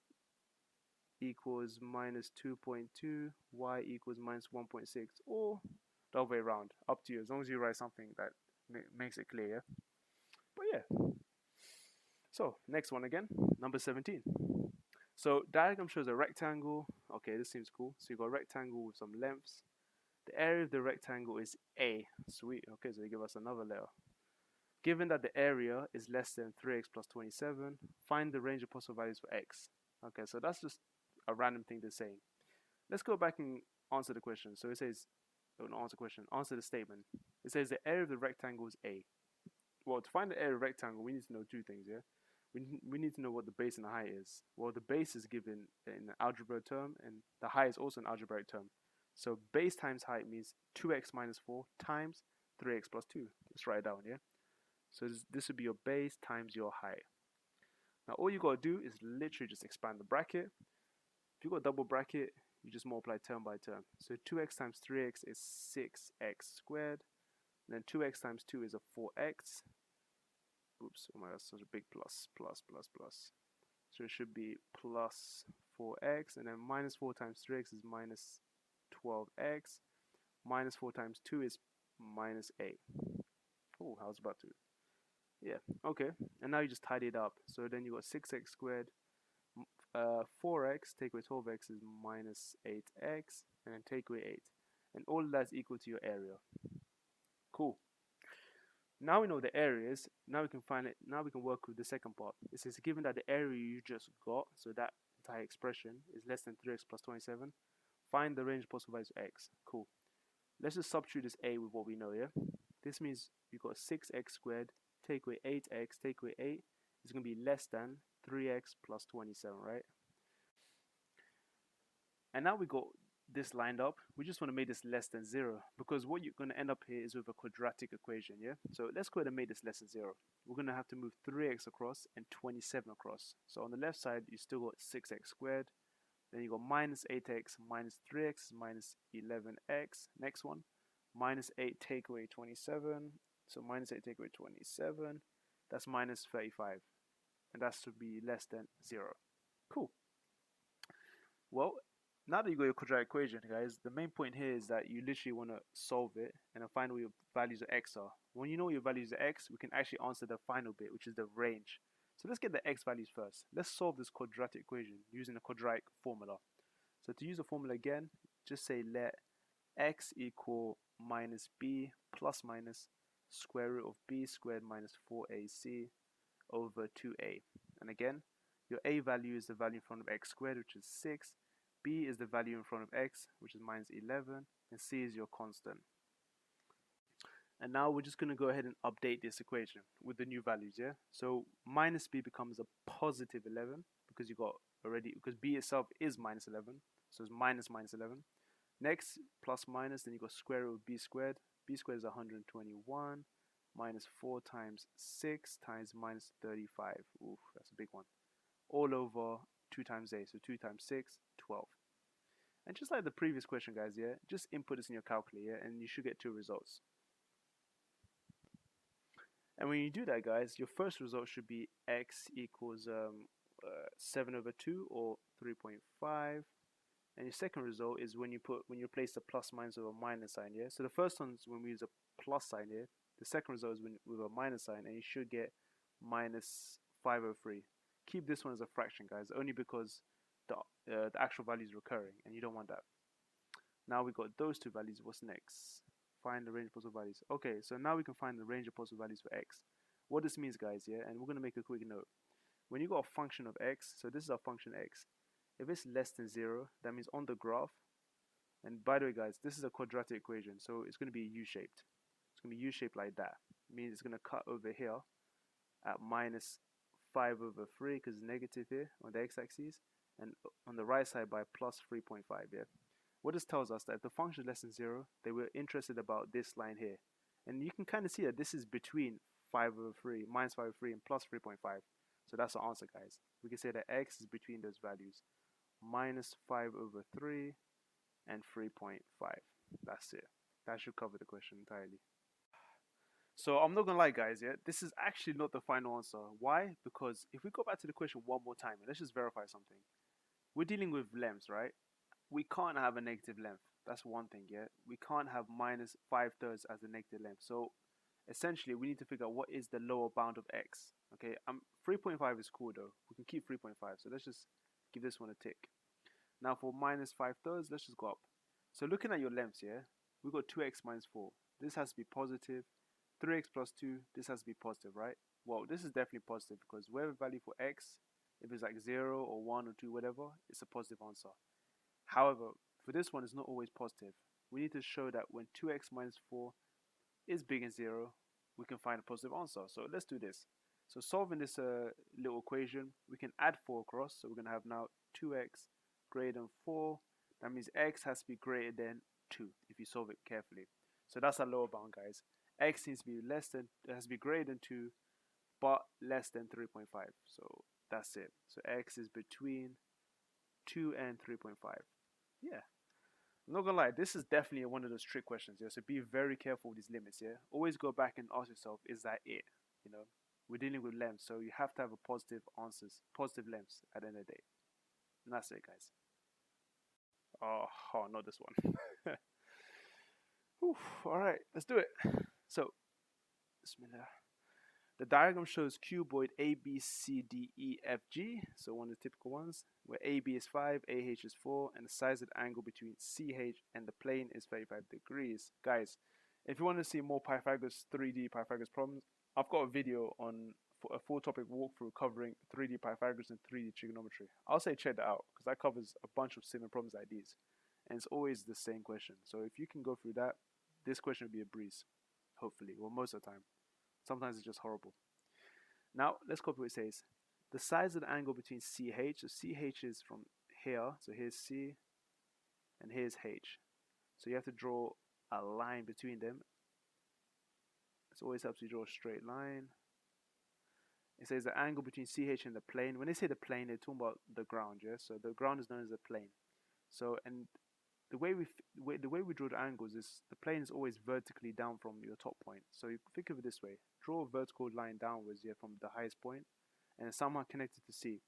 Speaker 1: equals minus 2.2, y equals minus 1.6, or the other way around. Up to you, as long as you write something that makes it clear, yeah? But yeah. So, next one again, number 17. So, diagram shows a rectangle. Okay, this seems cool. So, you got a rectangle with some lengths. The area of the rectangle is A. Sweet. Okay, so they give us another letter. Given that the area is less than 3x plus 27, find the range of possible values for x. Okay, so that's just a random thing they're saying. Let's go back and answer the question. So it says, not answer the question, answer the statement. It says the area of the rectangle is A. Well, to find the area of the rectangle, we need to know two things, yeah? We need to know what the base and the height is. Well, the base is given in an algebraic term, and the height is also an algebraic term. So base times height means 2x minus 4 times 3x plus 2. Let's write it down, yeah? So this would be your base times your height. Now all you got to do is literally just expand the bracket. If you got a double bracket, you just multiply term by term. So 2x times 3x is 6x squared. And then 2x times 2 is a 4x. Oops, oh my god, such a big plus. So it should be plus 4x, and then minus 4 times 3x is minus 12x. Minus 4 times 2 is minus 8. Oh, I was about to. Yeah, okay. And now you just tidy it up. So then you got 6x squared. 4x, take away 12x is minus 8x. And then take away 8. And all of that is equal to your area. Cool. Now we know the areas. Now we can find it. Now we can work with the second part. It says given that the area you just got, so that entire expression is less than 3x plus 27, find the range of possible values of x. Cool. Let's just substitute this a with what we know, yeah? This means you got 6x squared, take away 8x, take away 8, is going to be less than 3x plus 27, right? And now we got this lined up. We just want to make this less than 0, because what you're going to end up here is with a quadratic equation, yeah? So let's go ahead and make this less than 0. We're going to have to move 3x across and 27 across. So on the left side, you still got 6x squared. Then you got minus 8x minus 3x is minus 11x. Next one, minus 8 take away 27. So minus 8 take away 27. That's minus 35. And that should be less than 0. Cool. Well, now that you got your quadratic equation, guys, the main point here is that you literally want to solve it and find what your values of x are. When you know your values of x, we can actually answer the final bit, which is the range. So let's get the x values first. Let's solve this quadratic equation using a quadratic formula. So to use the formula again, just say let x equal minus b plus minus square root of b squared minus 4ac over 2a. And again, your a value is the value in front of x squared, which is 6. B is the value in front of x, which is minus 11. And c is your constant. And now we're just going to go ahead and update this equation with the new values, yeah? So minus b becomes a positive 11 because you got already, because b itself is minus 11. So it's minus minus 11. Next, plus minus, then you got square root of b squared. B squared is 121 minus 4 times 6 times minus 35. Oof, that's a big one. All over 2 times a, so 2 times 6, 12. And just like the previous question, guys, yeah, just input this in your calculator, yeah, and you should get 2 results. And when you do that, guys, your first result should be x equals 7 over 2 or 3.5. And your second result is when you place the plus minus or a minus sign, yeah? So the first one is when we use a plus sign here. The second result is with a minus sign, and you should get minus 503. Keep this one as a fraction, guys, only because the actual value is recurring, and you don't want that. Now we got those two values. What's next? Find the range of possible values. Okay, so now we can find the range of possible values for x. What this means, guys, yeah, and we're going to make a quick note. When you got a function of x, so this is our function x. If it's less than 0, that means on the graph, and by the way, guys, this is a quadratic equation, so it's going to be U-shaped. It's going to be U-shaped like that. It means it's going to cut over here at minus 5 over 3, because it's negative here on the x-axis, and on the right side by plus 3.5, yeah? What this tells us that if the function is less than 0, they were interested about this line here. And you can kind of see that this is between 5 over 3, minus 5 over 3, and plus 3.5. So that's the answer, guys. We can say that x is between those values. Minus 5 over 3 and 3.5. That's it. That should cover the question entirely. So I'm not gonna lie, guys, yeah, this is actually not the final answer. Why? Because if we go back to the question one more time, let's just verify something. We're dealing with lengths, right? We can't have a negative length. That's one thing, yeah? We can't have minus 5/3 as a negative length. So essentially, we need to figure out what is the lower bound of x. Okay, 3.5 is cool though. We can keep 3.5. So let's just give this one a tick. Now for minus 5/3, let's just go up. So looking at your lengths, yeah, we got 2x minus 4. This has to be positive. 3x plus 2, this has to be positive, right? Well, this is definitely positive because whatever value for x, if it's like 0 or 1 or 2, whatever, it's a positive answer. However, for this one, it's not always positive. We need to show that when 2x minus 4 is bigger than 0, we can find a positive answer. So let's do this. So solving this little equation, we can add 4 across. So we're going to have now 2x greater than 4. That means x has to be greater than 2 if you solve it carefully. So that's our lower bound, guys. X needs to be it has to be greater than 2, but less than 3.5. So that's it. So x is between 2 and 3.5. Yeah. I'm not gonna lie, this is definitely one of those trick questions, yeah. So be very careful with these limits, yeah. Always go back and ask yourself, is that it? You know, we're dealing with lengths, so you have to have a positive lengths at the end of the day. And that's it, guys. Oh, not this one. Alright, let's do it. So, bismillah. The diagram shows cuboid ABCDEFG, so one of the typical ones, where AB is 5, AH is 4, and the size of the angle between CH and the plane is 35 degrees. Guys, if you want to see more Pythagoras 3D Pythagoras problems, I've got a video on a full topic walkthrough covering 3D Pythagoras and 3D trigonometry. I'll say check that out because that covers a bunch of similar problems like these. And it's always the same question. So if you can go through that, this question will be a breeze. Hopefully, well, most of the time. Sometimes it's just horrible. Now, let's copy what it says. The size of the angle between CH, so CH is from here, so here's C, and here's H. So you have to draw a line between them. It always helps you draw a straight line. It says the angle between CH and the plane. When they say the plane, they're talking about the ground, yeah? So the ground is known as the plane. So, and the way we draw the angles is the plane is always vertically down from your top point. So you think of it this way: draw a vertical line downwards, yeah, from the highest point, and somehow connected to C.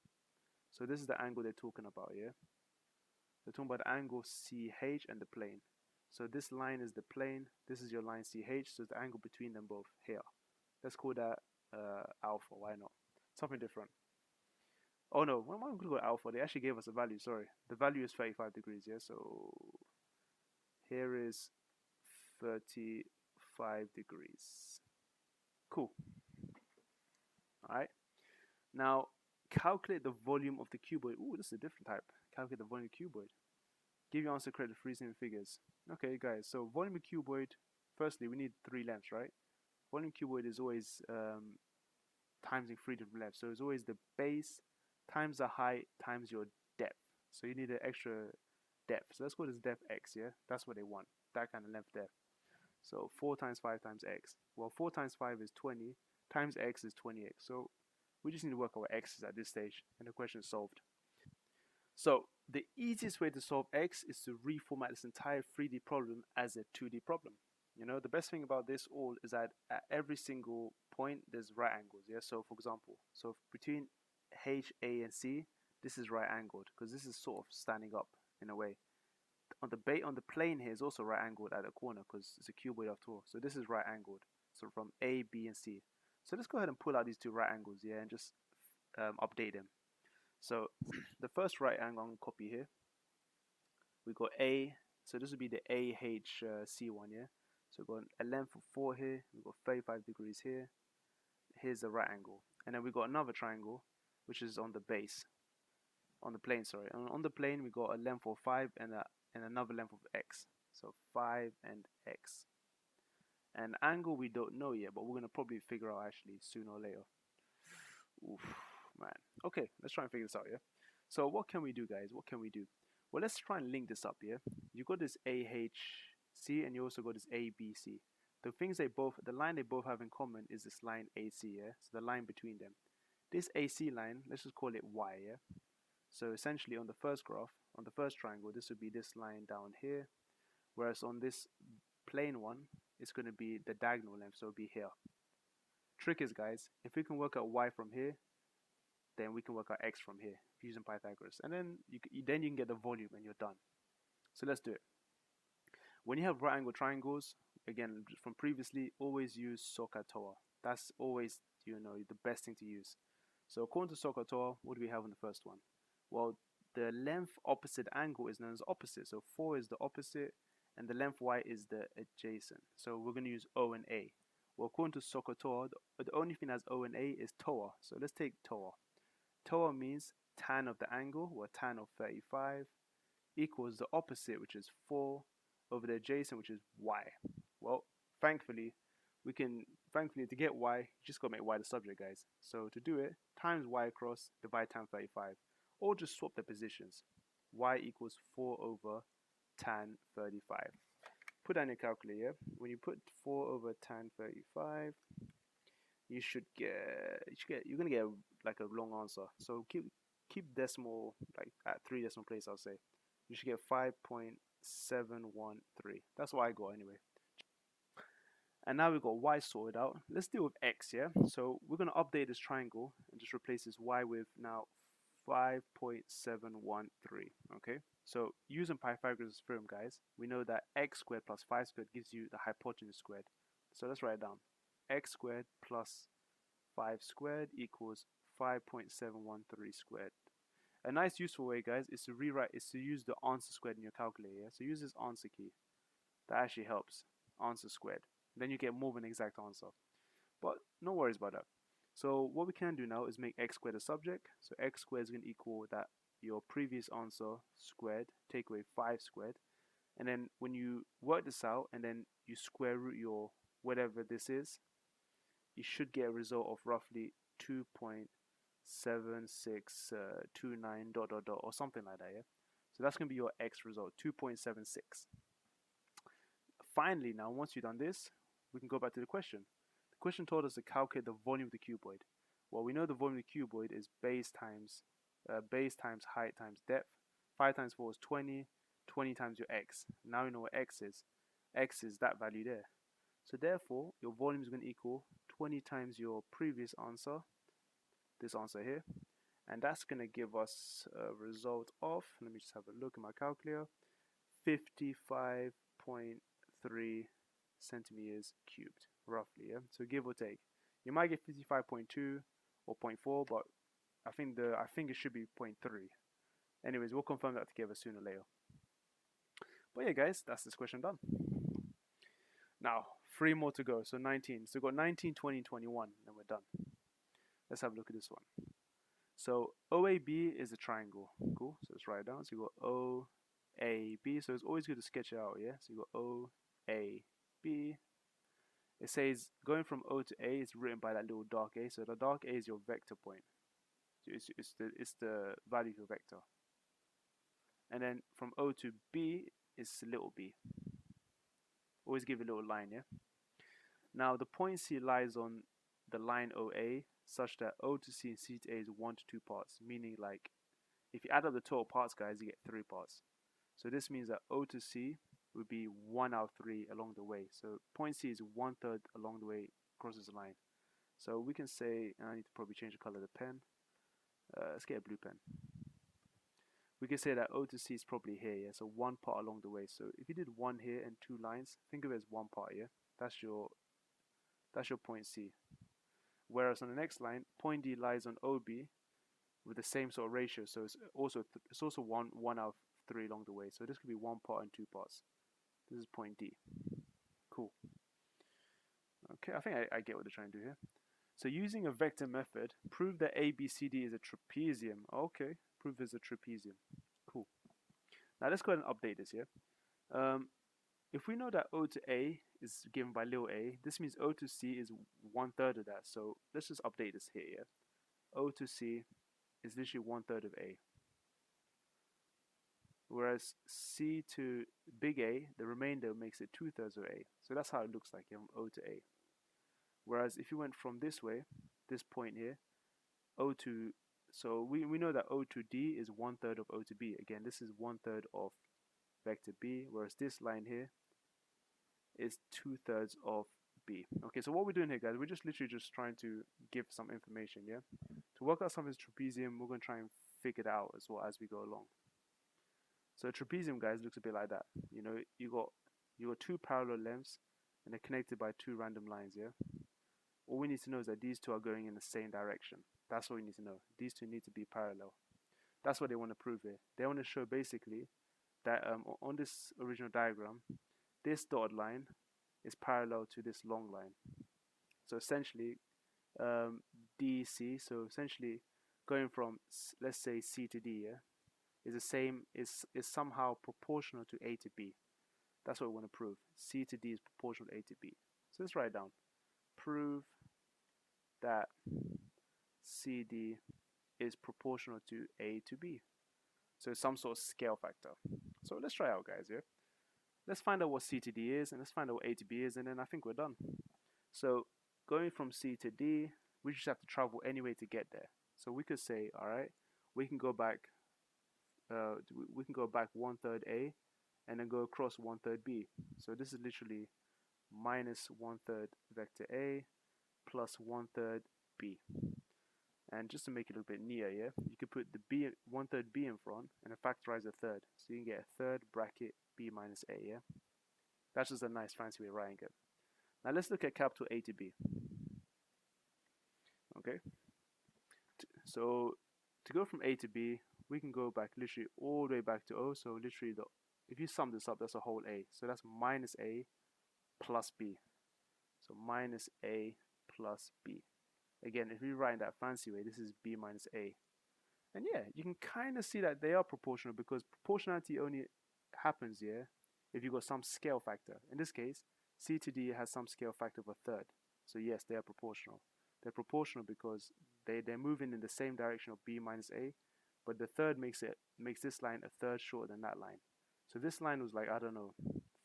Speaker 1: So this is the angle they're talking about, yeah. They're talking about the angle CH and the plane. So this line is the plane. This is your line CH. So it's the angle between them both here. Let's call that alpha. Why not? Something different. Oh no, why am I going to go alpha? They actually gave us a value, sorry. The value is 35 degrees, yeah? So here is 35 degrees. Cool. Alright. Now, calculate the volume of the cuboid. Ooh, this is a different type. Calculate the volume of the cuboid. Give your answer correct with 3 simple figures. Okay, guys, so volume of cuboid, firstly, we need 3 lengths, right? Volume cuboid is always timesing 3 different lengths. So it's always the base times the height times your depth. So you need an extra depth. So let's call this depth x, yeah? That's what they want, that kind of length there. So 4 times 5 times x. Well, 4 times 5 is 20, times x is 20x. So we just need to work out what x is at this stage, and the question is solved. So the easiest way to solve x is to reformat this entire 3D problem as a 2D problem. You know, the best thing about this all is that at every single point there's right angles, yeah? So for example, so between H, A, and C, this is right angled because this is sort of standing up in a way. On the plane here is also right angled at the corner because it's a cuboid after all. So this is right angled. So from A, B, and C. So let's go ahead and pull out these 2 right angles, yeah, and just update them. So the first right angle I'm going to copy here. We got A, so this would be the AHC one, yeah? So we've got a length of 4 here, we've got 35 degrees here. Here's the right angle. And then we've got another triangle, which is on the base, on the plane, sorry. On the plane, we got a length of 5 and another length of x. So 5 and x. And angle we don't know yet, but we're going to probably figure out actually sooner or later. Oof, man. Okay, let's try and figure this out, yeah? So what can we do, guys? What can we do? Well, let's try and link this up, yeah? You got this AHC and you also got this ABC. The line they both have in common is this line AC, yeah? So the line between them. This AC line, let's just call it Y, yeah? So essentially on the first graph, on the first triangle, this would be this line down here. Whereas on this plane one, it's going to be the diagonal length, so it'll be here. Trick is, guys, if we can work out Y from here, then we can work out X from here using Pythagoras. And then you can get the volume and you're done. So let's do it. When you have right angle triangles, again, from previously, always use SOHCAHTOA. That's always, you know, the best thing to use. So according to SOHCAHTOA, what do we have on the first one? Well, the length opposite angle is known as opposite. So 4 is the opposite, and the length y is the adjacent. So we're going to use O and A. Well, according to SOHCAHTOA, the only thing that's O and A is TOA. So let's take TOA. TOA means tan of the angle, or tan of 35, equals the opposite, which is 4, over the adjacent, which is y. Well, thankfully, to get y, you just gotta make y the subject, guys. So to do it, times y across, divide tan 35. Or just swap the positions. Y equals 4 over tan 35. Put that in your calculator. When you put 4 over tan 35, you're gonna get like a long answer. So keep decimal like at 3 decimal places, I'll say. You should get 5.713. That's what I got anyway. And now we've got y sorted out. Let's deal with x, yeah? So we're going to update this triangle and just replace this y with now 5.713, okay? So using Pythagoras' theorem, guys, we know that x squared plus 5 squared gives you the hypotenuse squared. So let's write it down. X squared plus 5 squared equals 5.713 squared. A nice useful way, guys, is to use the answer squared in your calculator, yeah? So use this answer key. That actually helps. Answer squared. Then you get more of an exact answer. But no worries about that. So what we can do now is make x squared a subject. So x squared is going to equal that your previous answer squared, take away 5 squared. And then when you work this out and then you square root your whatever this is, you should get a result of roughly 2.7629 ... or something like that, yeah? So that's going to be your x result, 2.76. Finally, now once you've done this, we can go back to the question. The question told us to calculate the volume of the cuboid. Well, we know the volume of the cuboid is base times height times depth. 5 times 4 is 20. 20 times your x. Now we know what x is. X is that value there. So therefore, your volume is going to equal 20 times your previous answer, this answer here. And that's going to give us a result of, let me just have a look at my calculator, 55.3 centimeters cubed, roughly, yeah? So give or take. You might get 55.2 or 0.4, but I think it should be 0.3. Anyways, we'll confirm that together sooner or later. But yeah, guys, that's this question done. Now, 3 more to go, so 19. So we've got 19, 20, 21, and we're done. Let's have a look at this one. So OAB is a triangle. Cool. So let's write it down. So you got OAB. So it's always good to sketch it out, yeah? So you got OAB. B. It says going from O to A is written by that little dark A. So the dark A is your vector point. So it's the value of your vector. And then from O to B is little b. Always give a little line, yeah? Now the point C lies on the line OA such that O to C and C to A is 1 to 2 parts, meaning like if you add up the total parts, guys, you get 3 parts. So this means that O to C would be 1 out of 3 along the way. So point C is 1/3 along the way crosses the line. So we can say, and I need to probably change the color of the pen. Let's get a blue pen. We can say that O to C is probably here, yeah? So 1 part along the way. So if you did 1 here and 2 lines, think of it as 1 part, yeah? That's your point C. Whereas on the next line, point D lies on OB with the same sort of ratio. So it's also one out of 3 along the way. So this could be 1 part and 2 parts. This is point D. Cool. Okay, I think I get what they're trying to do here. So using a vector method, prove that ABCD is a trapezium. Okay, prove it's a trapezium. Cool. Now let's go ahead and update this here. If we know that O to A is given by little a, this means O to C is 1/3 of that. So let's just update this here, yeah? O to C is literally 1/3 of A. Whereas C to big A, the remainder makes it 2/3 of A. So that's how it looks like, yeah, from O to A. Whereas if you went from this way, this point here, O to, so we know that O to D is 1/3 of O to B. Again, this is 1/3 of vector B, whereas this line here is 2/3 of B. Okay, so what we're doing here, guys, we're just literally just trying to give some information, yeah? To work out something's trapezium, we're going to try and figure it out as well as we go along. So a trapezium, guys, looks a bit like that. You know, you got 2 parallel lengths and they're connected by 2 random lines, yeah? All we need to know is that these 2 are going in the same direction. That's what we need to know. These 2 need to be parallel. That's what they want to prove here. They want to show basically that on this original diagram, this dotted line is parallel to this long line. So essentially, DC, so essentially going from, let's say, C to D, yeah, is the same, is somehow proportional to A to B. That's what we want to prove. C to D is proportional to A to B. So let's write it down. Prove that CD is proportional to A to B. So it's some sort of scale factor. So let's try out, guys, yeah? Let's find out what C to D is, and let's find out what A to B is, and then I think we're done. So going from C to D, we just have to travel any way to get there. So we could say, all right, we can go back 1/3 A, and then go across 1/3 B. So this is literally minus 1/3 vector A plus 1/3 B. And just to make it a little bit neater, yeah, you could put the B 1/3 B in front and then factorize a third. So you can get a third bracket B minus A, yeah? That's just a nice fancy way of writing it. Now let's look at capital A to B. Okay? So to go from A to B, we can go back literally all the way back to O. So literally, if you sum this up, that's a whole A. So that's minus A plus B. So minus A plus B. Again, if we write in that fancy way, this is B minus A. And yeah, you can kind of see that they are proportional because proportionality only happens here if you've got some scale factor. In this case, C to D has some scale factor of a third. So yes, they are proportional. They're proportional because they're moving in the same direction of B minus A, but the third makes this line a third shorter than that line. So if this line was like, I don't know,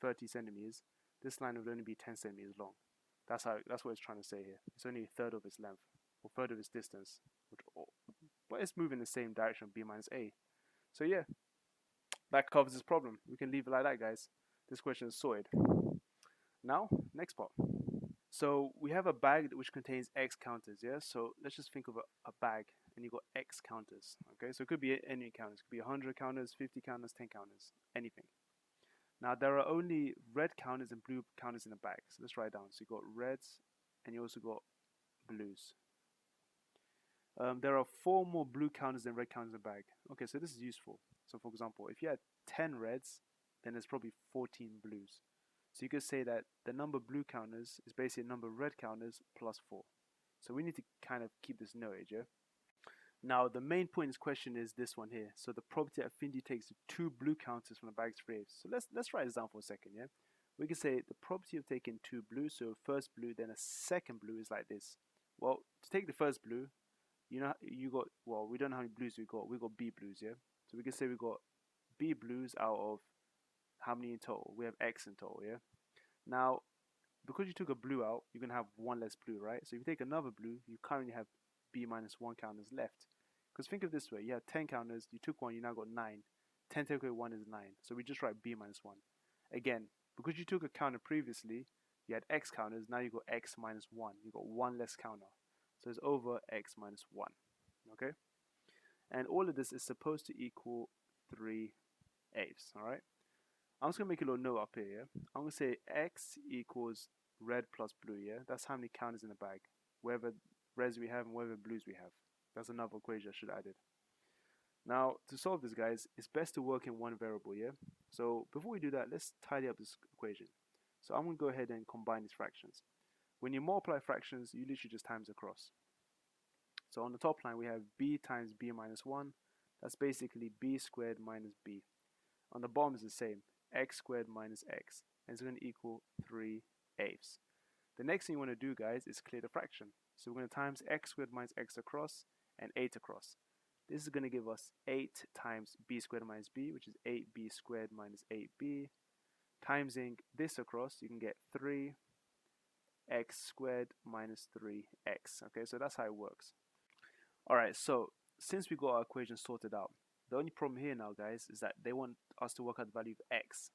Speaker 1: 30 centimeters, this line would only be 10 centimeters long. That's what it's trying to say here. It's only a third of its length, or third of its distance, but it's moving in the same direction of B minus A. So yeah, that covers this problem. We can leave it like that, guys. This question is sorted. Now, next part. So we have a bag which contains X counters, yeah? So let's just think of a bag, and you got X counters, okay? So it could be any counters. It could be 100 counters, 50 counters, 10 counters, anything. Now, there are only red counters and blue counters in the bag. So let's write it down. So you got reds, and you also got blues. There are 4 more blue counters than red counters in the bag. Okay, so this is useful. So for example, if you had 10 reds, then there's probably 14 blues. So you could say that the number of blue counters is basically the number of red counters plus 4. So we need to kind of keep this knowledge, yeah? Now, the main point in this question is this one here. So the probability that affinity takes 2 blue counters from the bag's frames. So let's write this down for a second, yeah? We can say the property of taking two blues, so first blue, then a second blue is like this. Well, to take the first blue, you know, you got, well, we don't know how many blues we got. We got B blues, yeah? So we can say we got B blues out of how many in total? We have X in total, yeah? Now, because you took a blue out, you're going to have one less blue, right? So if you take another blue, you currently have B minus 1 counters left. Because think of this way, you have 10 counters, you took one, you now got 9. 10 take away 1 is 9. So we just write B minus 1. Again, because you took a counter previously, you had X counters, now you got X minus 1. You got one less counter. So it's over X minus 1. Okay? And all of this is supposed to equal 3/8. Alright? I'm just going to make a little note up here, yeah? I'm going to say X equals red plus blue, yeah? That's how many counters in the bag. Whatever reds we have and whatever blues we have. That's another equation I should have added. Now, to solve this, guys, it's best to work in one variable, yeah? So before we do that, let's tidy up this equation. So I'm going to go ahead and combine these fractions. When you multiply fractions, you literally just times across. So on the top line, we have b times b minus 1. That's basically b squared minus b. On the bottom is the same, x squared minus x. And it's going to equal 3/8. The next thing you want to do, guys, is clear the fraction. So we're going to times x squared minus x across and 8 across. This is going to give us 8 times b squared minus b, which is 8b squared minus 8b. Timesing this across, you can get 3x squared minus 3x. Okay, so that's how it works. Alright, so since we got our equation sorted out, the only problem here now, guys, is that they want us to work out the value of x.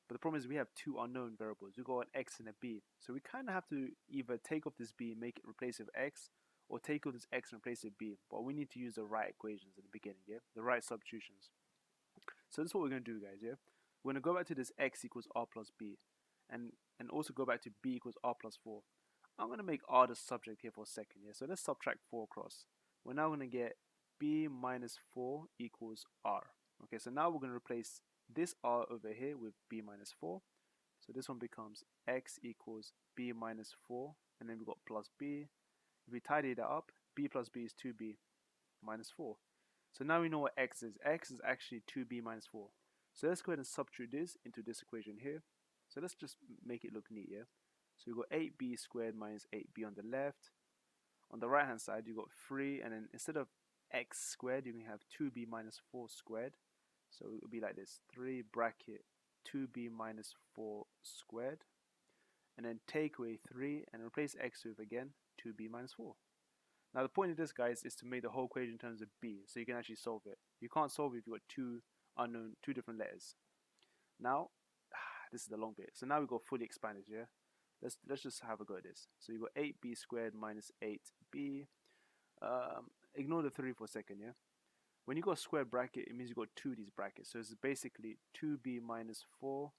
Speaker 1: But the problem is we have two unknown variables. We've got an x and a b. So we kind of have to either take off this b and make it replace with x, or take off this x and replace it with b. But we need to use the right equations in the beginning, yeah? The right substitutions. So this is what we're going to do, guys, yeah? We're going to go back to this x equals r plus b. And also go back to b equals r plus 4. I'm going to make r the subject here for a second, yeah? So let's subtract 4 across. We're now going to get b minus 4 equals r. Okay, so now we're going to replace this r over here with b minus 4. So this one becomes x equals b minus 4, and then we've got plus b. If we tidy that up, b plus b is 2b minus 4. So now we know what x is. X is actually 2b minus 4. So let's go ahead and substitute this into this equation here. So let's just make it look neat, yeah? So we've got 8b squared minus 8b on the left. On the right hand side, you've got 3, and then instead of x squared, you can have 2b minus 4 squared. So it would be like this, 3 bracket 2b minus 4 squared. And then take away 3 and replace x with, again, 2b minus 4. Now the point of this, guys, is to make the whole equation in terms of b, so you can actually solve it. You can't solve it if you've got two different letters. Now, this is the long bit. So now we've got fully expanded, yeah? Let's just have a go at this. So you've got 8b squared minus 8b. Ignore the 3 for a second, yeah? When you got a square bracket, it means you got two of these brackets. So it's basically 2b minus 4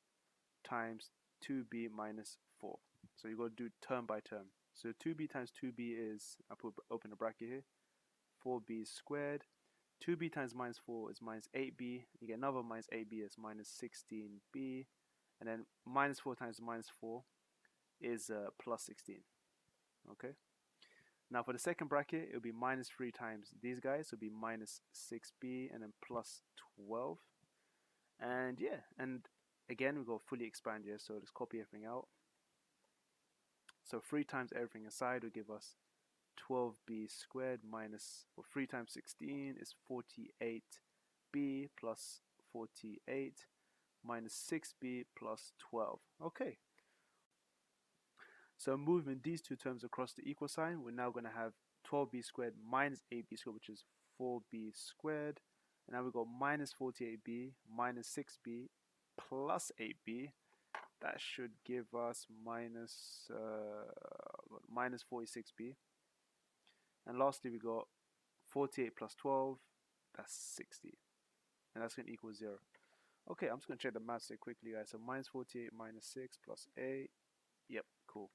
Speaker 1: times 2b minus 4. So you got to do term by term. So 2b times 2b is, open a bracket here, 4b squared. 2b times minus 4 is minus 8b. You get another minus 8b is minus 16b. And then minus 4 times minus 4 is plus 16. Okay. Now for the second bracket, it will be minus 3 times these guys, so it will be minus 6b and then plus 12. And yeah, and again, we go fully expand here, so let's copy everything out. So 3 times everything aside will give us 12b squared minus, well, 3 times 16 is 48b plus 48 minus 6b plus 12. Okay. So moving these two terms across the equal sign, we're now going to have 12b squared minus 8b squared, which is 4b squared. And now we've got minus 48b minus 6b plus 8b. That should give us minus 46b. And lastly, we got 48 plus 12, that's 60. And that's going to equal 0. Okay, I'm just going to check the maths here quickly, guys. So minus 48 minus 6 plus 8. Yep, cool.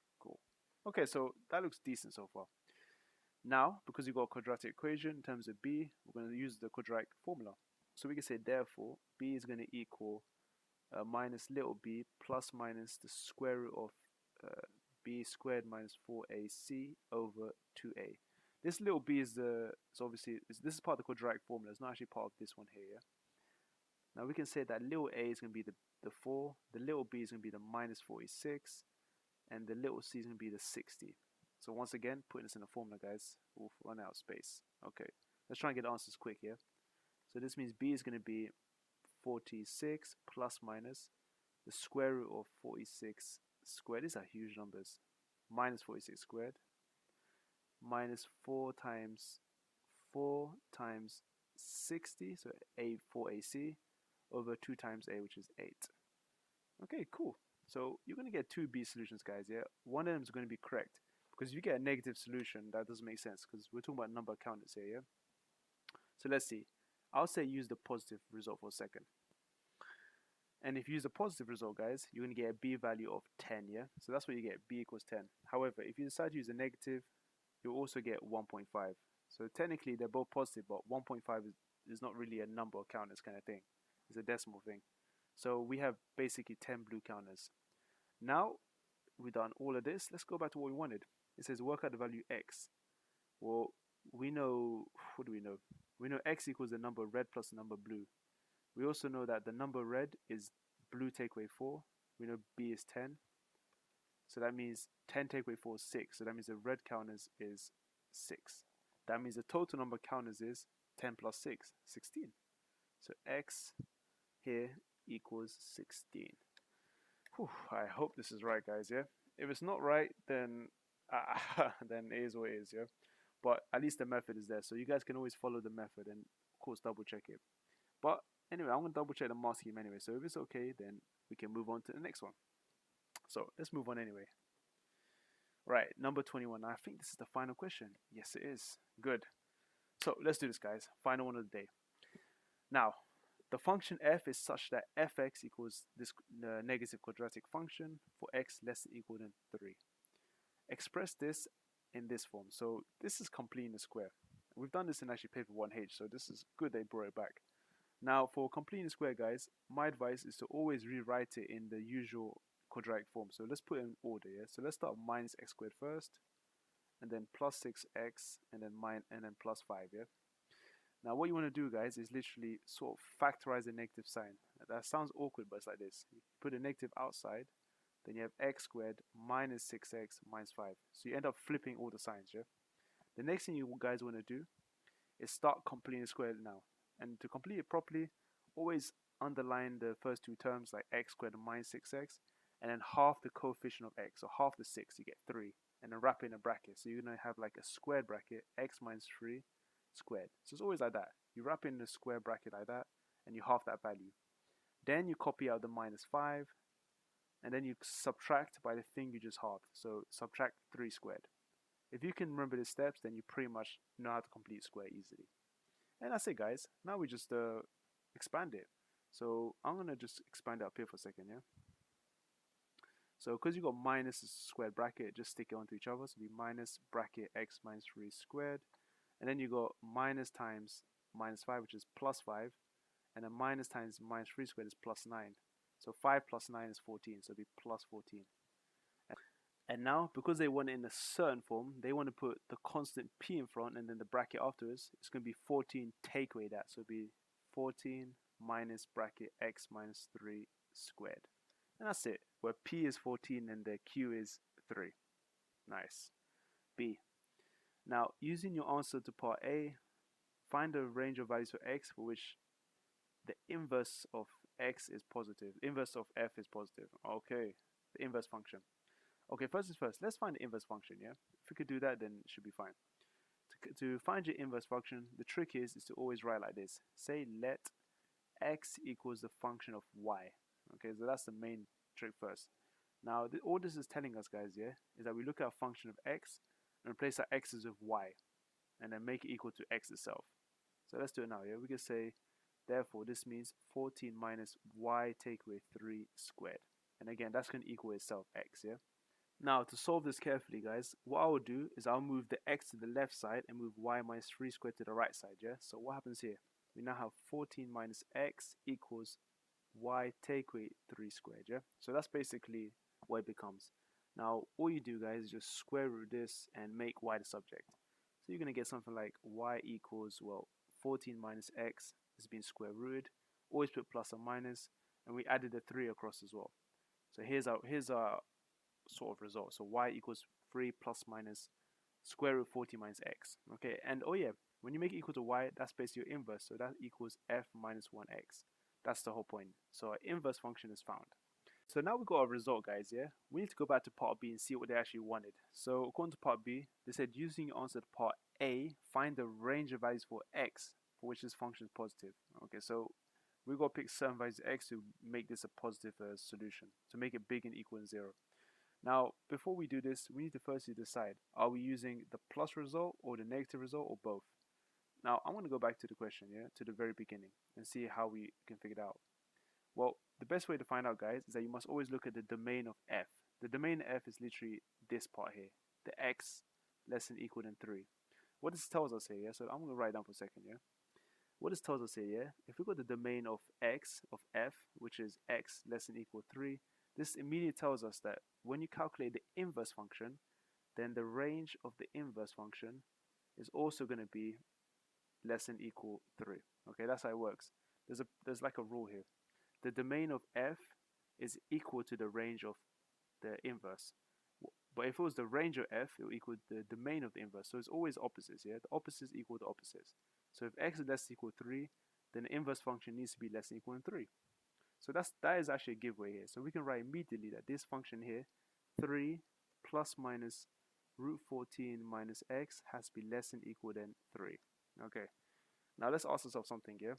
Speaker 1: Okay, so that looks decent so far. Now, because we've got a quadratic equation in terms of b, we're going to use the quadratic formula. So we can say, therefore, b is going to equal minus little b plus minus the square root of b squared minus 4ac over 2a. This little b is the, so obviously, this is part of the quadratic formula. It's not actually part of this one here, yeah? Now we can say that little a is going to be the 4, the little b is going to be the minus 46, and the little c is going to be the 60. So once again, putting this in a formula, guys, we'll run out of space. Okay, let's try and get the answers quick here. So this means b is going to be 46 plus minus the square root of 46 squared. These are huge numbers. Minus 46 squared minus 4 times 60, so 4ac, over 2 times a, which is 8. Okay, cool. So you're going to get two b solutions, guys, yeah? One of them is going to be correct, because if you get a negative solution, that doesn't make sense, because we're talking about number counters here, yeah? So let's see. I'll say use the positive result for a second. And if you use the positive result, guys, you're going to get a b value of 10, yeah? So that's what you get, b equals 10. However, if you decide to use a negative, you'll also get 1.5. So technically, they're both positive, but 1.5 is not really a number of counters kind of thing. It's a decimal thing. So we have basically 10 blue counters. Now, we've done all of this. Let's go back to what we wanted. It says work out the value x. Well, we know, what do we know? We know x equals the number red plus the number blue. We also know that the number red is blue take away 4. We know b is 10. So that means 10 take away 4 is 6. So that means the red counters is 6. That means the total number of counters is 10 plus 6, 16. So x here equals 16. Whew, I hope this is right, guys, yeah? If it's not right, then then it is what it is, yeah? But at least the method is there. So you guys can always follow the method and, of course, double check it. But anyway, I'm going to double check the mask scheme anyway. So if it's okay, then we can move on to the next one. So let's move on anyway. Right, number 21. I think this is the final question. Yes, it is. Good. So let's do this, guys. Final one of the day. Now, the function f is such that fx equals this negative quadratic function for x less than or equal than 3. Express this in this form. So this is completing the square. We've done this in actually paper 1H, so this is good they brought it back. Now, for completing the square, guys, my advice is to always rewrite it in the usual quadratic form. So let's put it in order, yeah? So let's start minus x squared first, and then plus 6x, and then plus 5, yeah? Now, what you want to do, guys, is literally sort of factorize the negative sign. That sounds awkward, but it's like this. You put a negative outside, then you have x squared minus 6x minus 5. So you end up flipping all the signs, yeah? The next thing you guys want to do is start completing the square now. And to complete it properly, always underline the first two terms, like x squared minus 6x, and then half the coefficient of x, so half the 6, you get 3, and then wrap it in a bracket. So you're going to have like a squared bracket, x minus 3 squared. So it's always like that. You wrap in a square bracket like that, and you half that value. Then you copy out the minus 5, and then you subtract by the thing you just halved. So subtract 3 squared. If you can remember the steps, then you pretty much know how to complete square easily. And that's it, guys. Now we just expand it. So I'm going to just expand it up here for a second, yeah? So because you got minus a squared bracket, just stick it onto each other. So it'll be minus bracket x minus 3 squared. And then you got minus times minus 5, which is plus 5. And then minus times minus 3 squared is plus 9. So 5 plus 9 is 14. So it'll be plus 14. And now, because they want it in a certain form, they want to put the constant p in front and then the bracket afterwards. It's going to be 14 take away that. So it'll be 14 minus bracket x minus 3 squared. And that's it. Where p is 14 and the q is 3. Nice. B. Now, using your answer to part A, find a range of values for x for which the inverse of x is positive. Inverse of f is positive. Okay. The inverse function. Okay, first is first. Let's find the inverse function, yeah? If we could do that, then it should be fine. To find your inverse function, the trick is to always write like this. Say let x equals the function of y. Okay, so that's the main trick first. Now, all this is telling us, guys, yeah, is that we look at a function of x and replace our x's with y, and then make it equal to x itself. So let's do it now, yeah? We can say, therefore, this means 14 minus y take away 3 squared. And again, that's going to equal itself x, yeah? Now, to solve this carefully, guys, what I will do is I'll move the x to the left side and move y minus 3 squared to the right side, yeah? So what happens here? We now have 14 minus x equals y take away 3 squared, yeah? So that's basically what it becomes. Now, all you do, guys, is just square root this and make y the subject. So you're going to get something like y equals, well, 14 minus x is being square rooted. always put plus or minus, and we added a 3 across as well. So here's our sort of result. So y equals 3 plus minus square root of 40 minus x. Okay, and oh yeah, when you make it equal to y, that's basically your inverse. So that equals f minus 1x. That's the whole point. So our inverse function is found. So now we got our result, guys, yeah? We need to go back to part B and see what they actually wanted. So according to part B, they said using your answer to part A, find the range of values for x for which this function is positive. Okay, so we got to pick certain values of x to make this a positive solution, to make it big and equal to 0. Now, before we do this, we need to firstly decide, are we using the plus result or the negative result or both? Now, I want to go back to the question, yeah, to the very beginning and see how we can figure it out. Well, the best way to find out, guys, is that you must always look at the domain of f. The domain of f is literally this part here, the x less than equal than 3. What this tells us here, yeah, so I'm going to write down for a second, yeah. What this tells us here, yeah, if we got the domain of x, of f, which is x less than equal 3, this immediately tells us that when you calculate the inverse function, then the range of the inverse function is also going to be less than equal 3. Okay, that's how it works. There's like a rule here. The domain of f is equal to the range of the inverse. But if it was the range of f, it will equal the domain of the inverse. So it's always opposites, yeah? The opposites equal to opposites. So if x is less than equal to 3, then the inverse function needs to be less than equal to 3. So that is actually a giveaway here. So we can write immediately that this function here, 3 plus minus root 14 minus x, has to be less than equal than 3. Okay. Now let's ask ourselves something here.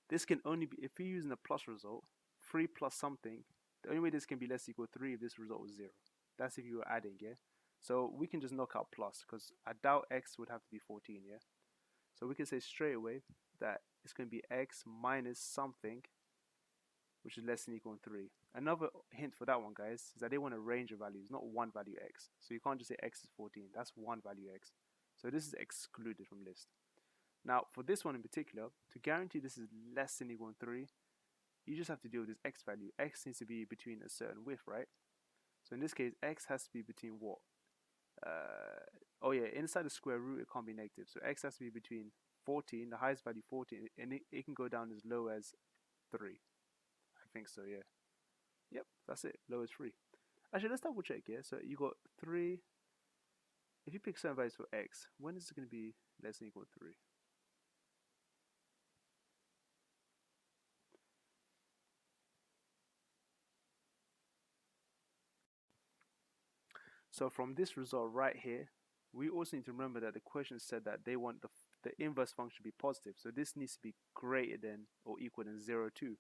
Speaker 1: This can only be, if you're using the plus result, 3 plus something, the only way this can be less than equal to 3 if this result was 0. That's if you were adding, yeah? So we can just knock out plus, because I doubt x would have to be 14, yeah? So we can say straight away that it's going to be x minus something, which is less than equal to 3. Another hint for that one, guys, is that they want a range of values, not one value x. So you can't just say x is 14. That's one value x. So this is excluded from list. Now, for this one in particular, to guarantee this is less than equal to 3, you just have to deal with this x value. X needs to be between a certain width, right? So in this case, x has to be between what? Oh yeah, inside the square root, it can't be negative. So x has to be between 14, the highest value 14, and it can go down as low as 3. I think so, yeah. Yep, that's it, low as 3. Actually, let's double check, yeah? So you got 3. If you pick certain values for x, when is it going to be less than equal to 3? So from this result right here, we also need to remember that the question said that they want the inverse function to be positive. So this needs to be greater than or equal than 0, 2.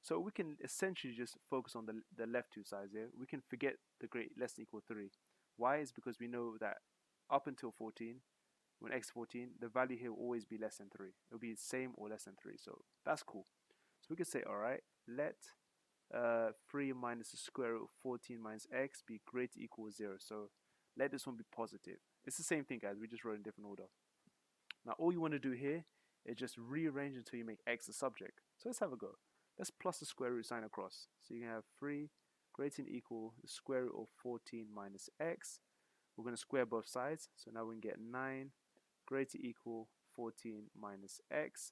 Speaker 1: So we can essentially just focus on the left two sides here. We can forget the less than equal 3. Why? Is because we know that up until 14, when x 14, the value here will always be less than 3. It will be the same or less than 3. So that's cool. So we can say, all right, let 3 minus the square root of 14 minus x be greater or equal to 0. So let this one be positive. It's the same thing, guys. We just wrote in different order. Now all you want to do here is just rearrange until you make x a subject. So let's have a go. Let's plus the square root sign across. So you can have 3 greater than or equal the square root of 14 minus x. We're going to square both sides. So now we can get 9 greater or equal 14 minus x.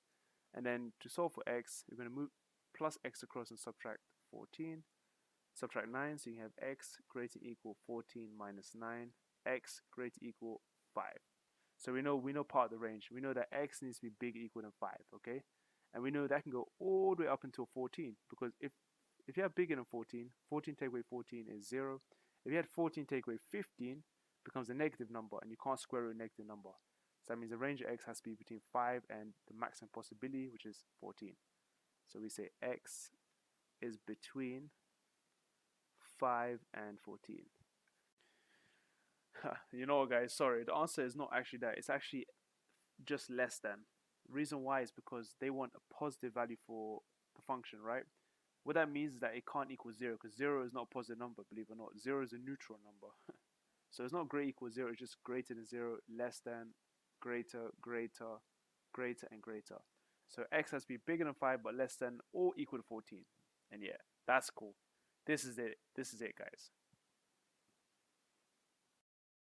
Speaker 1: And then to solve for x, we're going to move plus x across and subtract 14. Subtract 9, so you have x greater or equal 14 minus 9, x greater or equal 5. So we know part of the range. We know that x needs to be bigger or equal than 5, okay? And we know that can go all the way up until 14, because if you have bigger than 14, 14 take away 14 is 0. If you had 14 take away 15, becomes a negative number, and you can't square root a negative number. So that means the range of x has to be between 5 and the maximum possibility, which is 14. So we say x is between 5 and 14. You know what, guys, sorry, the answer is not actually that. It's actually just less than. Reason why is because they want a positive value for the function, right? What that means is that it can't equal 0, because 0 is not a positive number, believe it or not. 0 is a neutral number. So it's not greater equal 0, it's just greater than 0, less than, greater, greater, greater, and greater. So x has to be bigger than 5 but less than or equal to 14. And yeah, that's cool. This is it. This is it, guys.